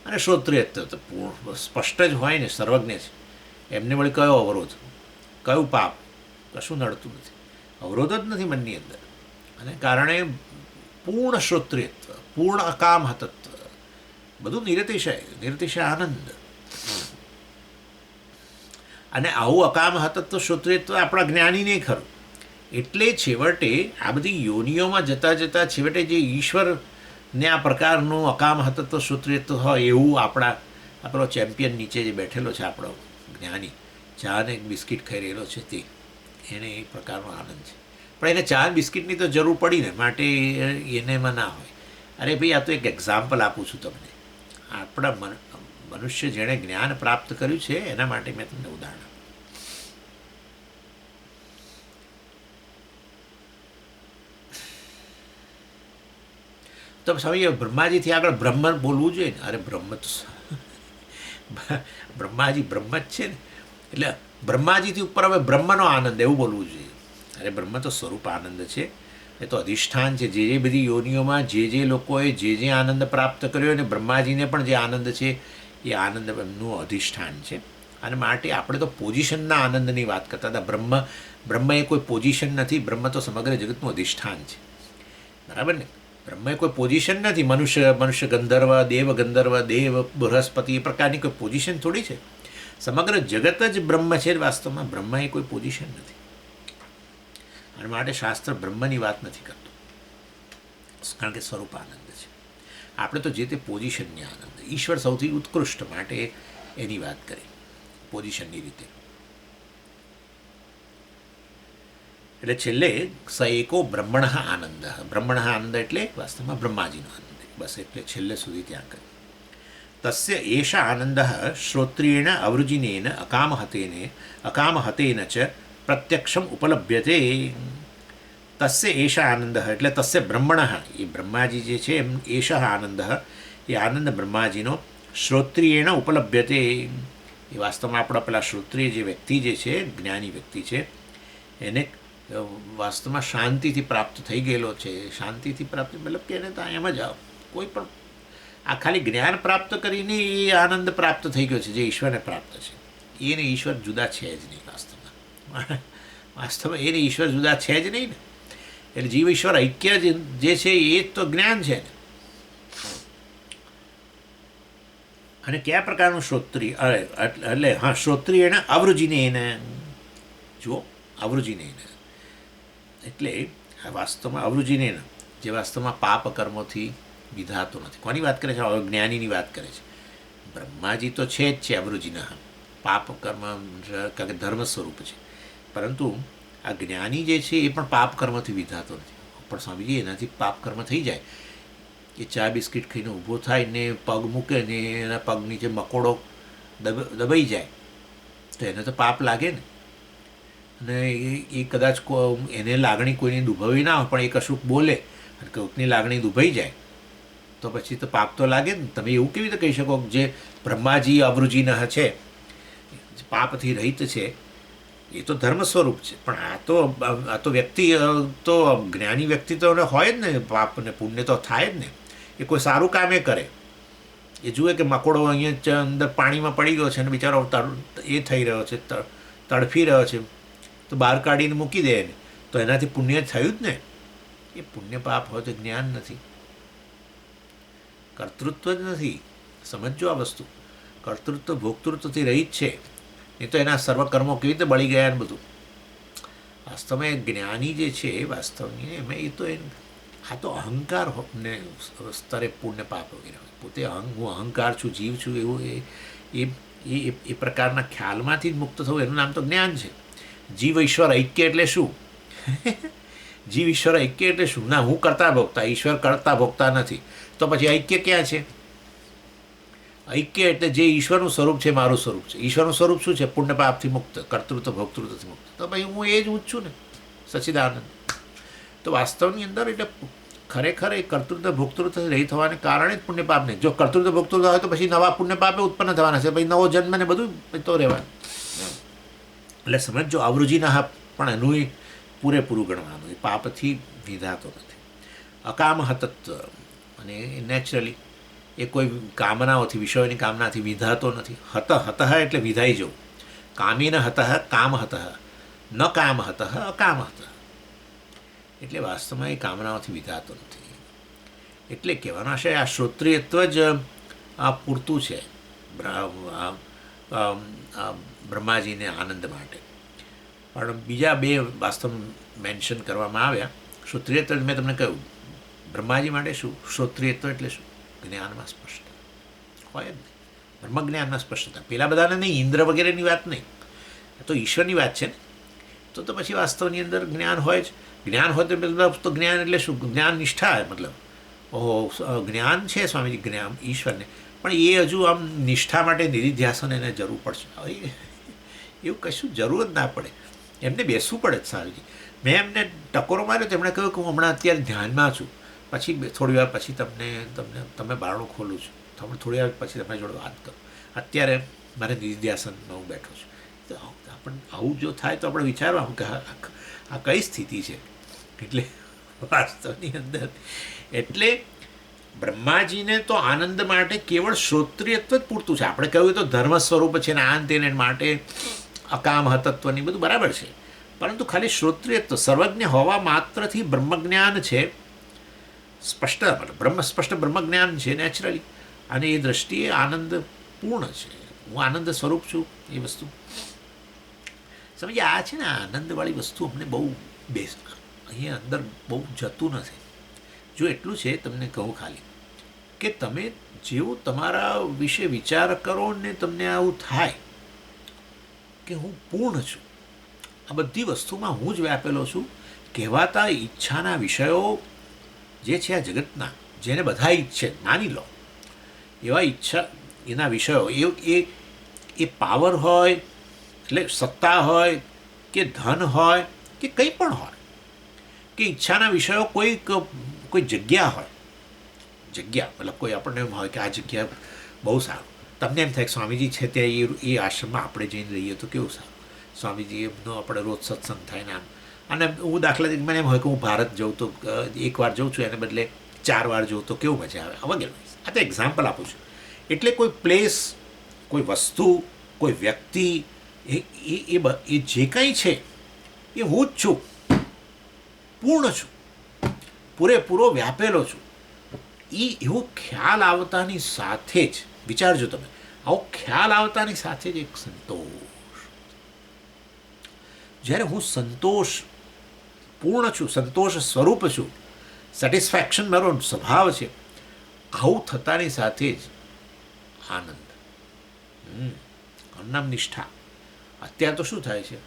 અને શ્રોત્રિયત્વ તો પૂર્ણ સ્પષ્ટ જ હોય ને, સર્વજ્ઞ છે. એમને વળી કયો અવરોધ, કયું પાપ, કશું નડતું નથી, અવરોધ જ નથી મનની અંદર. અને કારણે પૂર્ણ શ્રોત્રિયત્વ, પૂર્ણ અકામ હતત્વ, બધું નિરતિશય આનંદ. અને આવું અકામ હતત્વ શ્રોત્રિયત્વ આપણા જ્ઞાનીને ખરું. એટલે છેવટે આ બધી યોનિઓમાં જતાં છેવટે જે ઈશ્વરને આ પ્રકારનું અકામ હતત્વ શ્રોત્રિયત્વ હોય એવું આપણો ચેમ્પિયન નીચે જે બેઠેલો છે આપણો જ્ઞાની, ચા ને બિસ્કિટ ખાઈ રહેલો છે, તે એને એક પ્રકારનો આનંદ છે. પણ એને ચા બિસ્કિટની તો જરૂર પડી ને, માટે એનેમાં ના હોય. અરે ભાઈ, આ તો એક એક્ઝામ્પલ આપું છું તમને. આપણા મનુષ્ય જેણે જ્ઞાન પ્રાપ્ત કર્યું છે એના માટે મેં તમને ઉદાહરણ. તો સમજીએ, બ્રહ્માજીથી આગળ બ્રહ્મ બોલવું જોઈએ ને. અરે બ્રહ્મ તો બ્રહ્માજી બ્રહ્મ જ છે ને. એટલે બ્રહ્માજીથી ઉપર હવે બ્રહ્મનો આનંદ એવું બોલવું જોઈએ. અરે બ્રહ્મ તો સ્વરૂપ આનંદ છે, એ તો અધિષ્ઠાન છે. જે બધી યોનિઓમાં જે લોકોએ જે આનંદ પ્રાપ્ત કર્યો, અને બ્રહ્માજીને પણ જે આનંદ છે એ આનંદ એમનું અધિષ્ઠાન છે. અને માટે આપણે તો પોઝિશનના આનંદની વાત કરતા હતા. બ્રહ્મ એ કોઈ પોઝિશન નથી. બ્રહ્મ તો સમગ્ર જગતનું અધિષ્ઠાન છે. બરાબર ને? બ્રહ્મ એ કોઈ પોઝિશન નથી. મનુષ્ય ગંધર્વ, દેવ બૃહસ્પતિ એ પ્રકારની કોઈ પોઝિશન થોડી છે. સમગ્ર જગત જ બ્રહ્મ છે. વાસ્તવમાં બ્રહ્મ એ કોઈ પોઝિશન નથી. અને માટે શાસ્ત્ર બ્રહ્મની વાત નથી કરતું, કારણ કે સ્વરૂપ આનંદ છે. આપણે તો જે તે પોઝિશનની આનંદ. ઈશ્વર સૌથી ઉત્કૃષ્ટ, માટે એની વાત કરી પોઝિશનની રીતે. એટલે છેલ્લે સ એકો બ્રહ્મણ આનંદ. બ્રહ્મણ આનંદ એટલે વાસ્તવમાં બ્રહ્માજીનો આનંદ. બસ એટલે છેલ્લે સુધી ત્યાં કહ્યું. તસ્ય એષ આનંદ શ્રોત્રિયેણ અવૃજિનેન અકામહતેન ચ પ્રત્યક્ષમ ઉપલભ્યતે. તસ્ય એષ આનંદ એટલે તસ્ય બ્રહ્મણ, એ બ્રહ્માજી જે છે એમ એષ આનંદ, એ આનંદ બ્રહ્માજીનો શ્રોત્રિયેણ ઉપલભ્યતે. એ વાસ્તવમાં આપણા પેલા શ્રોત્રિય જે વ્યક્તિ જે છે, જ્ઞાની વ્યક્તિ છે, એને વાસ્તવમાં શાંતિથી પ્રાપ્ત થઈ ગયેલો છે. શાંતિથી પ્રાપ્ત મતલબ કે એને ત્યાં એમ જ કોઈ પણ આ ખાલી જ્ઞાન પ્રાપ્ત કરીને એ આનંદ પ્રાપ્ત થઈ ગયો છે જે ઈશ્વરને પ્રાપ્ત છે. એને ઈશ્વર જુદા છે જ નહીં. વાસ્તવમાં એને ઈશ્વર જુદા છે જ નહીં ને. એટલે જીવ ઈશ્વર ઐક્ય જે છે એ જ તો જ્ઞાન છે ને. અને કયા પ્રકારનું શ્રોત્રિય, એટલે શ્રોત્રિય એને અવૃજીને એને જુઓ, અવૃજીને એટલે વાસ્તવમાં અવૃજીને જે વાસ્તવમાં પાપ કર્મોથી વિધાતો નથી. કોની વાત કરે છે? જ્ઞાનીની વાત કરે છે. બ્રહ્માજી તો છે જ છે અવરુજીના, પાપ કર્મ કારણ કે ધર્મ સ્વરૂપ છે, પરંતુ આ જ્ઞાની જે છે એ પણ પાપ કર્મથી વિધાતો નથી. પણ સ્વામીજી એનાથી પાપ કર્મ થઈ જાય, એ ચા બિસ્કિટ ખાઈને ઊભો થાય ને પગ મૂકે ને એના પગ નીચે મકોડો દબાઈ જાય તો એને તો પાપ લાગે ને. અને એ કદાચ એને લાગણી કોઈની દુભાવી ના હોય, પણ એ કશુંક બોલે અને કોઈકની લાગણી દુભાઈ જાય તો પછી તો પાપ તો લાગે ને. તમે એવું કેવી રીતે કહી શકો જે બ્રહ્માજી અવરુજીના છે, પાપથી રહિત છે, એ તો ધર્મ સ્વરૂપ છે, પણ આ તો વ્યક્તિ તો જ્ઞાની વ્યક્તિ તો હોય જ ને, પાપ ને પુણ્ય તો થાય જ ને. એ કોઈ સારું કામે કરે, એ જુએ કે મકોડો અહીંયા અંદર પાણીમાં પડી ગયો છે અને બિચારો એ થઈ રહ્યો છે, તડફી રહ્યો છે, તો બહાર કાઢીને મૂકી દે એને, તો એનાથી પુણ્ય થયું જ ને. એ પુણ્ય પાપ હોય તો જ્ઞાન નથી, કર્તૃત્વ જ નથી. સમજો આ વસ્તુ, કર્તૃત્વ ભોક્તૃત્વથી રહિત છે, નહીં તો એના સર્વકર્મો કેવી રીતે બળી ગયા ને બધું. વાસ્તવમાં જ્ઞાની જે છે વાસ્તવની એમાં એ તો આ તો અહંકાર ને સ્તરે પુણ્ય પાપ વગેરે હોય. પોતે હું અહંકાર છું, જીવ છું, એવું એ પ્રકારના ખ્યાલમાંથી જ મુક્ત થવું, એનું નામ તો જ્ઞાન છે. જીવ ઈશ્વર ઐક્ય એટલે શું? જીવ ઈશ્વર ઐક્ય એટલે શું? ના, હું કરતા ભોગતા, ઈશ્વર કરતા ભોગતા નથી, તો પછી ઐક્ય ક્યાં છે? ઐક્ય એટલે જે ઈશ્વરનું સ્વરૂપ છે મારું સ્વરૂપ છે. ઈશ્વરનું સ્વરૂપ શું છે? પુણ્ય પાપથી મુક્ત, કર્તૃત્વ ભોક્તૃત્વથી મુક્ત. તો ભાઈ હું એ જ હું છું ને, સચ્ચિદાનંદ. તો વાસ્તવની અંદર એટલે ખરેખર એ કર્તૃત્વ ભોક્તૃત્વ રહી થવાને કારણે જ પુણ્ય પાપ નહીં. જો કર્તૃત્વ ભોક્તૃત્વ હોય તો પછી નવા પુણ્ય પાપે ઉત્પન્ન થવાના છે, પછી નવો જન્મ ને બધું તો રહેવાનું. એટલે સમજો અવરુજીના પણ એનું પૂરેપૂરું ગણવાનું, એ પાપથી વિધાતો નથી. અકામ હતત્વ, અને નેચરલી એ કોઈ કામનાઓથી, વિષયોની કામનાથી વિધાતો નથી. હત એટલે વિધાઈ જવું. કામીન હત કામ હત, ન કામ હત અકામ હત. એટલે વાસ્તવમાં એ કામનાઓથી વિધાતો નથી. એટલે કહેવાનો આશય આ શ્રોત્રિયત્વ જ આ પૂરતું છે બ્રહ્માજીને આનંદ માટે. પણ બીજા બે વાસ્તવ મેન્શન કરવામાં આવ્યા. શ્રોત્રિયત્વ મેં તમને કહ્યું, બ્રહ્માજી માટે શું? શ્રોત્રિયત્વ એટલે શું? જ્ઞાનમાં સ્પષ્ટતા હોય જ નહીં, બ્રહ્મજ્ઞાનમાં સ્પષ્ટતા. પેલા બધાને નહીં, ઇન્દ્ર વગેરેની વાત નહીં, તો ઈશ્વરની વાત છે ને. તો પછી વાસ્તવની અંદર જ્ઞાન હોય જ. જ્ઞાન હોય તો મતલબ તો જ્ઞાન એટલે શું? જ્ઞાન નિષ્ઠા, મતલબ ઓહો જ્ઞાન છે સ્વામીજી જ્ઞાન ઈશ્વરને, પણ એ હજુ આમ નિષ્ઠા માટે નિધિધ્યાસન એને જરૂર પડશે. એવું કશું જરૂર જ ના પડે, એમને બેસવું પડે જ સ્વામીજી. મેં એમને ટકોરો માર્યો તો એમણે કહ્યું કે હું હમણાં અત્યારે ધ્યાનમાં છું, પછી થોડી વાર પછી તમે બારણું ખોલું છું, તમે થોડી વાર પછી તમારી જોડે વાત કરો, અત્યારે મારે નિધિધ્યાસનમાં હું બેઠો છું. તો આપણને આવું જો થાય તો આપણે વિચારવાનું કે આ કઈ સ્થિતિ છે. એટલે વાસ્તવની અંદર એટલે બ્રહ્માજીને તો આનંદ માટે કેવળ શ્રોત્રિયત્વ જ પૂરતું છે. આપણે કહ્યું તો ધર્મ સ્વરૂપ છે ને આન તેને માટે અકામ હતત્વની બધું બરાબર છે, પરંતુ ખાલી શ્રોત્રિયત્વ સર્વજ્ઞ હોવા માત્રથી બ્રહ્મજ્ઞાન છે સ્પષ્ટ, સ્પષ્ટ બ્રહ્મજ્ઞાન છે નેચરલી, અને એ દ્રષ્ટિએ આનંદ પૂર્ણ છે. હું આનંદ સ્વરૂપ છું. એ વસ્તુ સમજે. આ છે ને આનંદવાળી વસ્તુ અમને બહુ અહીંયા અંદર બહુ જતું નથી. જો એટલું છે તમને કહું ખાલી કે તમે જેવું તમારા વિશે વિચાર કરો ને તમને આવું થાય કે હું પૂર્ણ છું, આ બધી વસ્તુમાં હું જ વ્યાપેલો છું. કહેવાતા ઈચ્છાના વિષયો જે છે આ જગતના, જેને બધા ઈચ્છે, માની લો એવા ઈચ્છા એના વિષયો, એ પાવર હોય એટલે સત્તા હોય કે ધન હોય કે કંઈ પણ હોય, કે ઈચ્છાના વિષયો કોઈ જગ્યા હોય, જગ્યા મતલબ કોઈ આપણને એમ હોય કે આ જગ્યા બહુ સારું, તમને એમ થાય કે સ્વામીજી છે ત્યાં એ આશ્રમમાં આપણે જઈને રહીએ તો કેવું સારું, સ્વામીજી એમનો આપણે રોજ સત્સંગ થાય ને આમ. અને હું દાખલા તરીકે મને એમ હોય કે હું ભારત જાઉં તો એકવાર જાઉં છું એને બદલે 4 વાર જાઉં તો કેવું મજા આવે વગેરે. આ તો એક્ઝામ્પલ આપું છું. એટલે કોઈ પ્લેસ, કોઈ વસ્તુ, કોઈ વ્યક્તિ, એ જે કંઈ છે એ હું જ છું, પૂર્ણ છું, પૂરેપૂરો વ્યાપેલો છું. એવો ખ્યાલ આવતાની સાથે જ વિચારજો તમે, આવો ખ્યાલ આવતાની સાથે જ એક સંતોષ. જ્યારે હું સંતોષ પૂર્ણ છું, સંતોષ સ્વરૂપ છું, સેટિસ્ફેક્શન મારો સ્વભાવ છે, આવું થતાની સાથે જ આનંદ. અન્નમ નિષ્ઠા. અત્યારે તો શું થાય છે,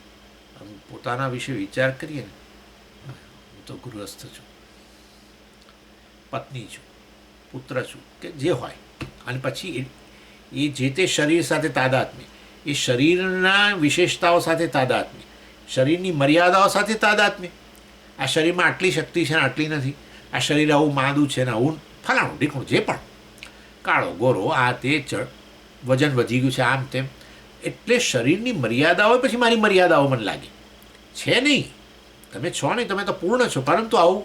આમ પોતાના વિશે વિચાર કરીએ ને, હું તો ગૃહસ્થ છું, પત્ની છું, પુત્ર છું, કે જે હોય, અને પછી એ જે તે શરીર સાથે તાદાત્મ્ય, એ શરીરના વિશેષતાઓ સાથે તાદાત્મ્ય, શરીરની મર્યાદાઓ સાથે તાદાત્મ્ય. આ શરીરમાં આટલી શક્તિ છે ને આટલી નથી, આ શરીર આવું માદું છે ને આવું ફલાણું ઢીકણું, જે પણ કાળો ગોરો આ તે વજન વધી ગયું છે, આમ તેમ. એટલે શરીરની મર્યાદાઓ પછી મારી મર્યાદાઓ મને લાગે છે નહીં. તમે છો નહીં, તમે તો પૂર્ણ છો, પરંતુ આવું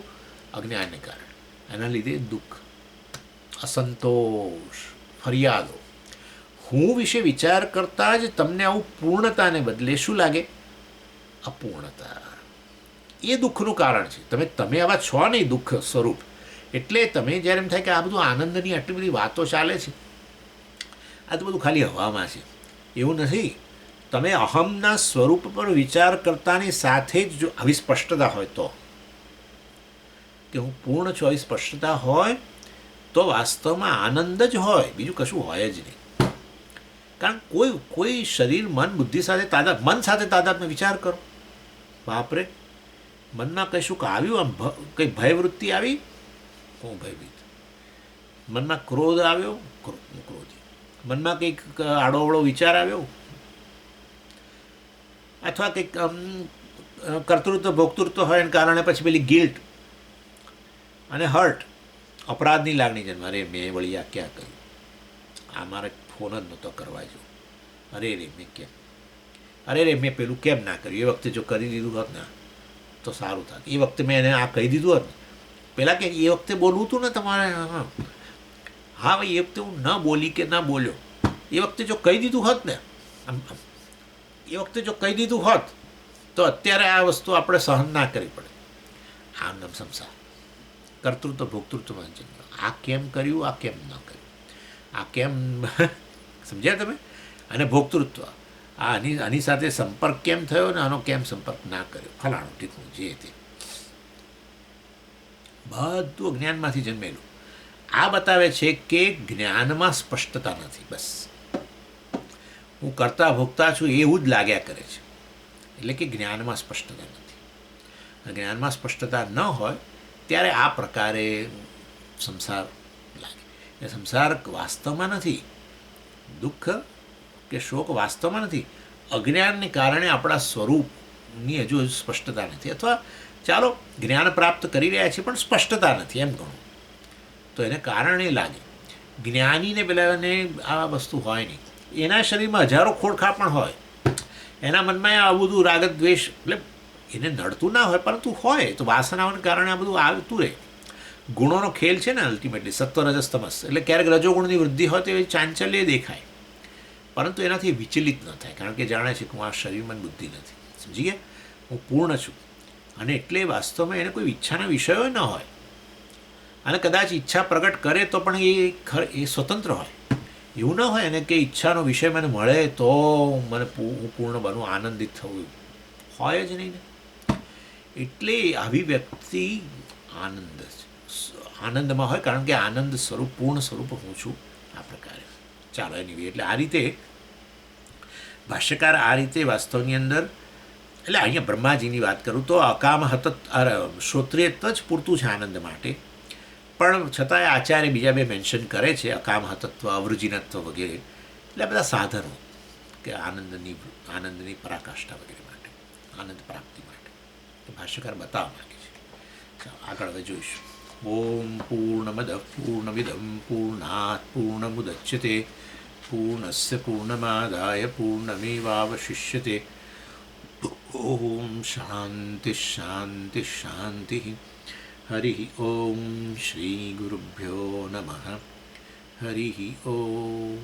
અજ્ઞાનને કારણે એના લીધે દુઃખ, અસંતોષ, ફરિયાદો. હું વિશે વિચાર કરતાં જ તમને આવું પૂર્ણતાને બદલે શું લાગે? અપૂર્ણતા. એ દુઃખનું કારણ છે. તમે આવા છો નહીં દુઃખ સ્વરૂપ. એટલે તમે જ્યારે એમ થાય કે આ બધું આનંદની આટલી બધી વાતો ચાલે છે, આ તો બધું ખાલી હવામાં છે, એવું નથી. તમે અહમના સ્વરૂપ પર વિચાર કરતાની સાથે જ જો આવી સ્પષ્ટતા હોય તો, કે હું પૂર્ણ છું, આવી સ્પષ્ટતા હોય તો વાસ્તવમાં આનંદ જ હોય, બીજું કશું હોય જ નહીં. કારણ કોઈ શરીર મન બુદ્ધિ સાથે મન સાથે તાદાત્મ્ય વિચાર કરો. બાપરે, મનમાં કશુંક આવ્યું, આમ કંઈ ભયવૃત્તિ આવી, હું ભયભીત. મનમાં ક્રોધ આવ્યો, ક્રોધી. મનમાં કંઈક આડોઅવળો વિચાર આવ્યો, અથવા કંઈક કર્તૃત્વ ભોક્તૃત્વ હોય એને કારણે પછી પેલી ગિલ્ટ અને હર્ટ, અપરાધની લાગણી છે. અરે મેં વળી આ ક્યાં કર્યું, આ મારે ફોન જ નહોતો કરવા જો, અરે રે મેં કેમ, અરે રે મેં પેલું કેમ ના કર્યું, એ વખતે જો કરી દીધું હોત ને તો સારું થાત, એ વખતે મેં એને આ કહી દીધું હોત ને, પહેલાં કે એ વખતે બોલવું હતું ને તમારે, હા ભાઈ એ વખતે હું ન બોલી કે ન બોલ્યો, એ વખતે જો કહી દીધું હોત ને, એ વખતે જો કહી દીધું હોત તો અત્યારે આ વસ્તુ આપણે સહન ના કરવી પડે. આમ નામ સંસાર, કર્તૃત્વ ભોક્તૃત્વમાં જન્મ. આ કેમ કર્યું, આ કેમ ન કર્યું, આ કેમ, સમજ્યા તમે? અને ભોક્તૃત્વ, આની સાથે સંપર્ક કેમ થયો ને આનો કેમ સંપર્ક ના કર્યો, ફલાણું ઠીકું, જે તે બધું જ્ઞાનમાંથી જન્મેલું. આ બતાવે છે કે જ્ઞાનમાં સ્પષ્ટતા નથી. બસ હું કરતા ભોગતા છું એવું જ લાગ્યા કરે છે, એટલે કે જ્ઞાનમાં સ્પષ્ટતા નથી. જ્ઞાનમાં સ્પષ્ટતા ન હોય ત્યારે આ પ્રકારે સંસાર લાગે. એ સંસાર વાસ્તવમાં નથી, દુઃખ કે શોક વાસ્તવમાં નથી, અજ્ઞાનને કારણે આપણા સ્વરૂપની હજુ સ્પષ્ટતા નથી. અથવા ચાલો જ્ઞાન પ્રાપ્ત કરી રહ્યા છીએ પણ સ્પષ્ટતા નથી એમ કહું તો એને કારણે લાગે. જ્ઞાનીને પેલાને આ વસ્તુ હોય નહીં, એના શરીરમાં હજારો ખોડખા પણ હોય, એના મનમાં આ બધું રાગ દ્વેષ, એટલે એને નડતું ના હોય પરંતુ હોય, તો વાસનાઓને કારણે આ બધું આવતું રહે. ગુણોનો ખેલ છે ને અલ્ટિમેટલી, સત્વ રજસ તમસ. એટલે ક્યારેક રજોગુણની વૃદ્ધિ હોય તો એ ચાંચલ્ય દેખાય, પરંતુ એનાથી વિચલિત ન થાય, કારણ કે જાણે છે કે હું આ શરીરમાં બુદ્ધિ નથી, સમજી ગયા, હું પૂર્ણ છું. અને એટલે વાસ્તવમાં એને કોઈ ઈચ્છાના વિષયો ન હોય, અને કદાચ ઈચ્છા પ્રગટ કરે તો પણ એ સ્વતંત્ર હોય. એવું ન હોય એને કે ઈચ્છાનો વિષય મને મળે તો મને હું પૂર્ણ બનું, આનંદિત થવું, હોય જ નહીં ને. એટલે આવી વ્યક્તિ આનંદમાં હોય, કારણ કે આનંદ સ્વરૂપ, પૂર્ણ સ્વરૂપ હું છું. આ પ્રકારે ચાલો એની એટલે આ રીતે ભાષ્યકાર આ રીતે વાસ્તવની અંદર, એટલે અહીંયા બ્રહ્માજીની વાત કરું તો અકામ હત શ્રોત્રિયત્વ જ પૂરતું છે આનંદ માટે, પણ છતાંય આચાર્ય બીજા બે મેન્શન કરે છે, અકામ હતત્વ, અવૃજિનત્વ વગેરે. એટલે બધા સાધનો કે આનંદની પરાકાષ્ઠા વગેરે માટે, આનંદ પ્રાપ્તિ માટે તો ભાષ્યકાર બતાવવા માગે છે. આગળ હવે જોઈશું. ઓમ પૂર્ણમદ પૂર્ણમિદમ પૂર્ણાત પૂર્ણમુદચ્યતે પૂર્ણસ્ય પૂર્ણમાદાય પૂર્ણમેવાવશિષ્યતે. ઓમ શાંતિ શાંતિ શાંતિ. હરિ ઓમ શ્રી ગુરુભ્યો નમઃ. હરિ ઓમ.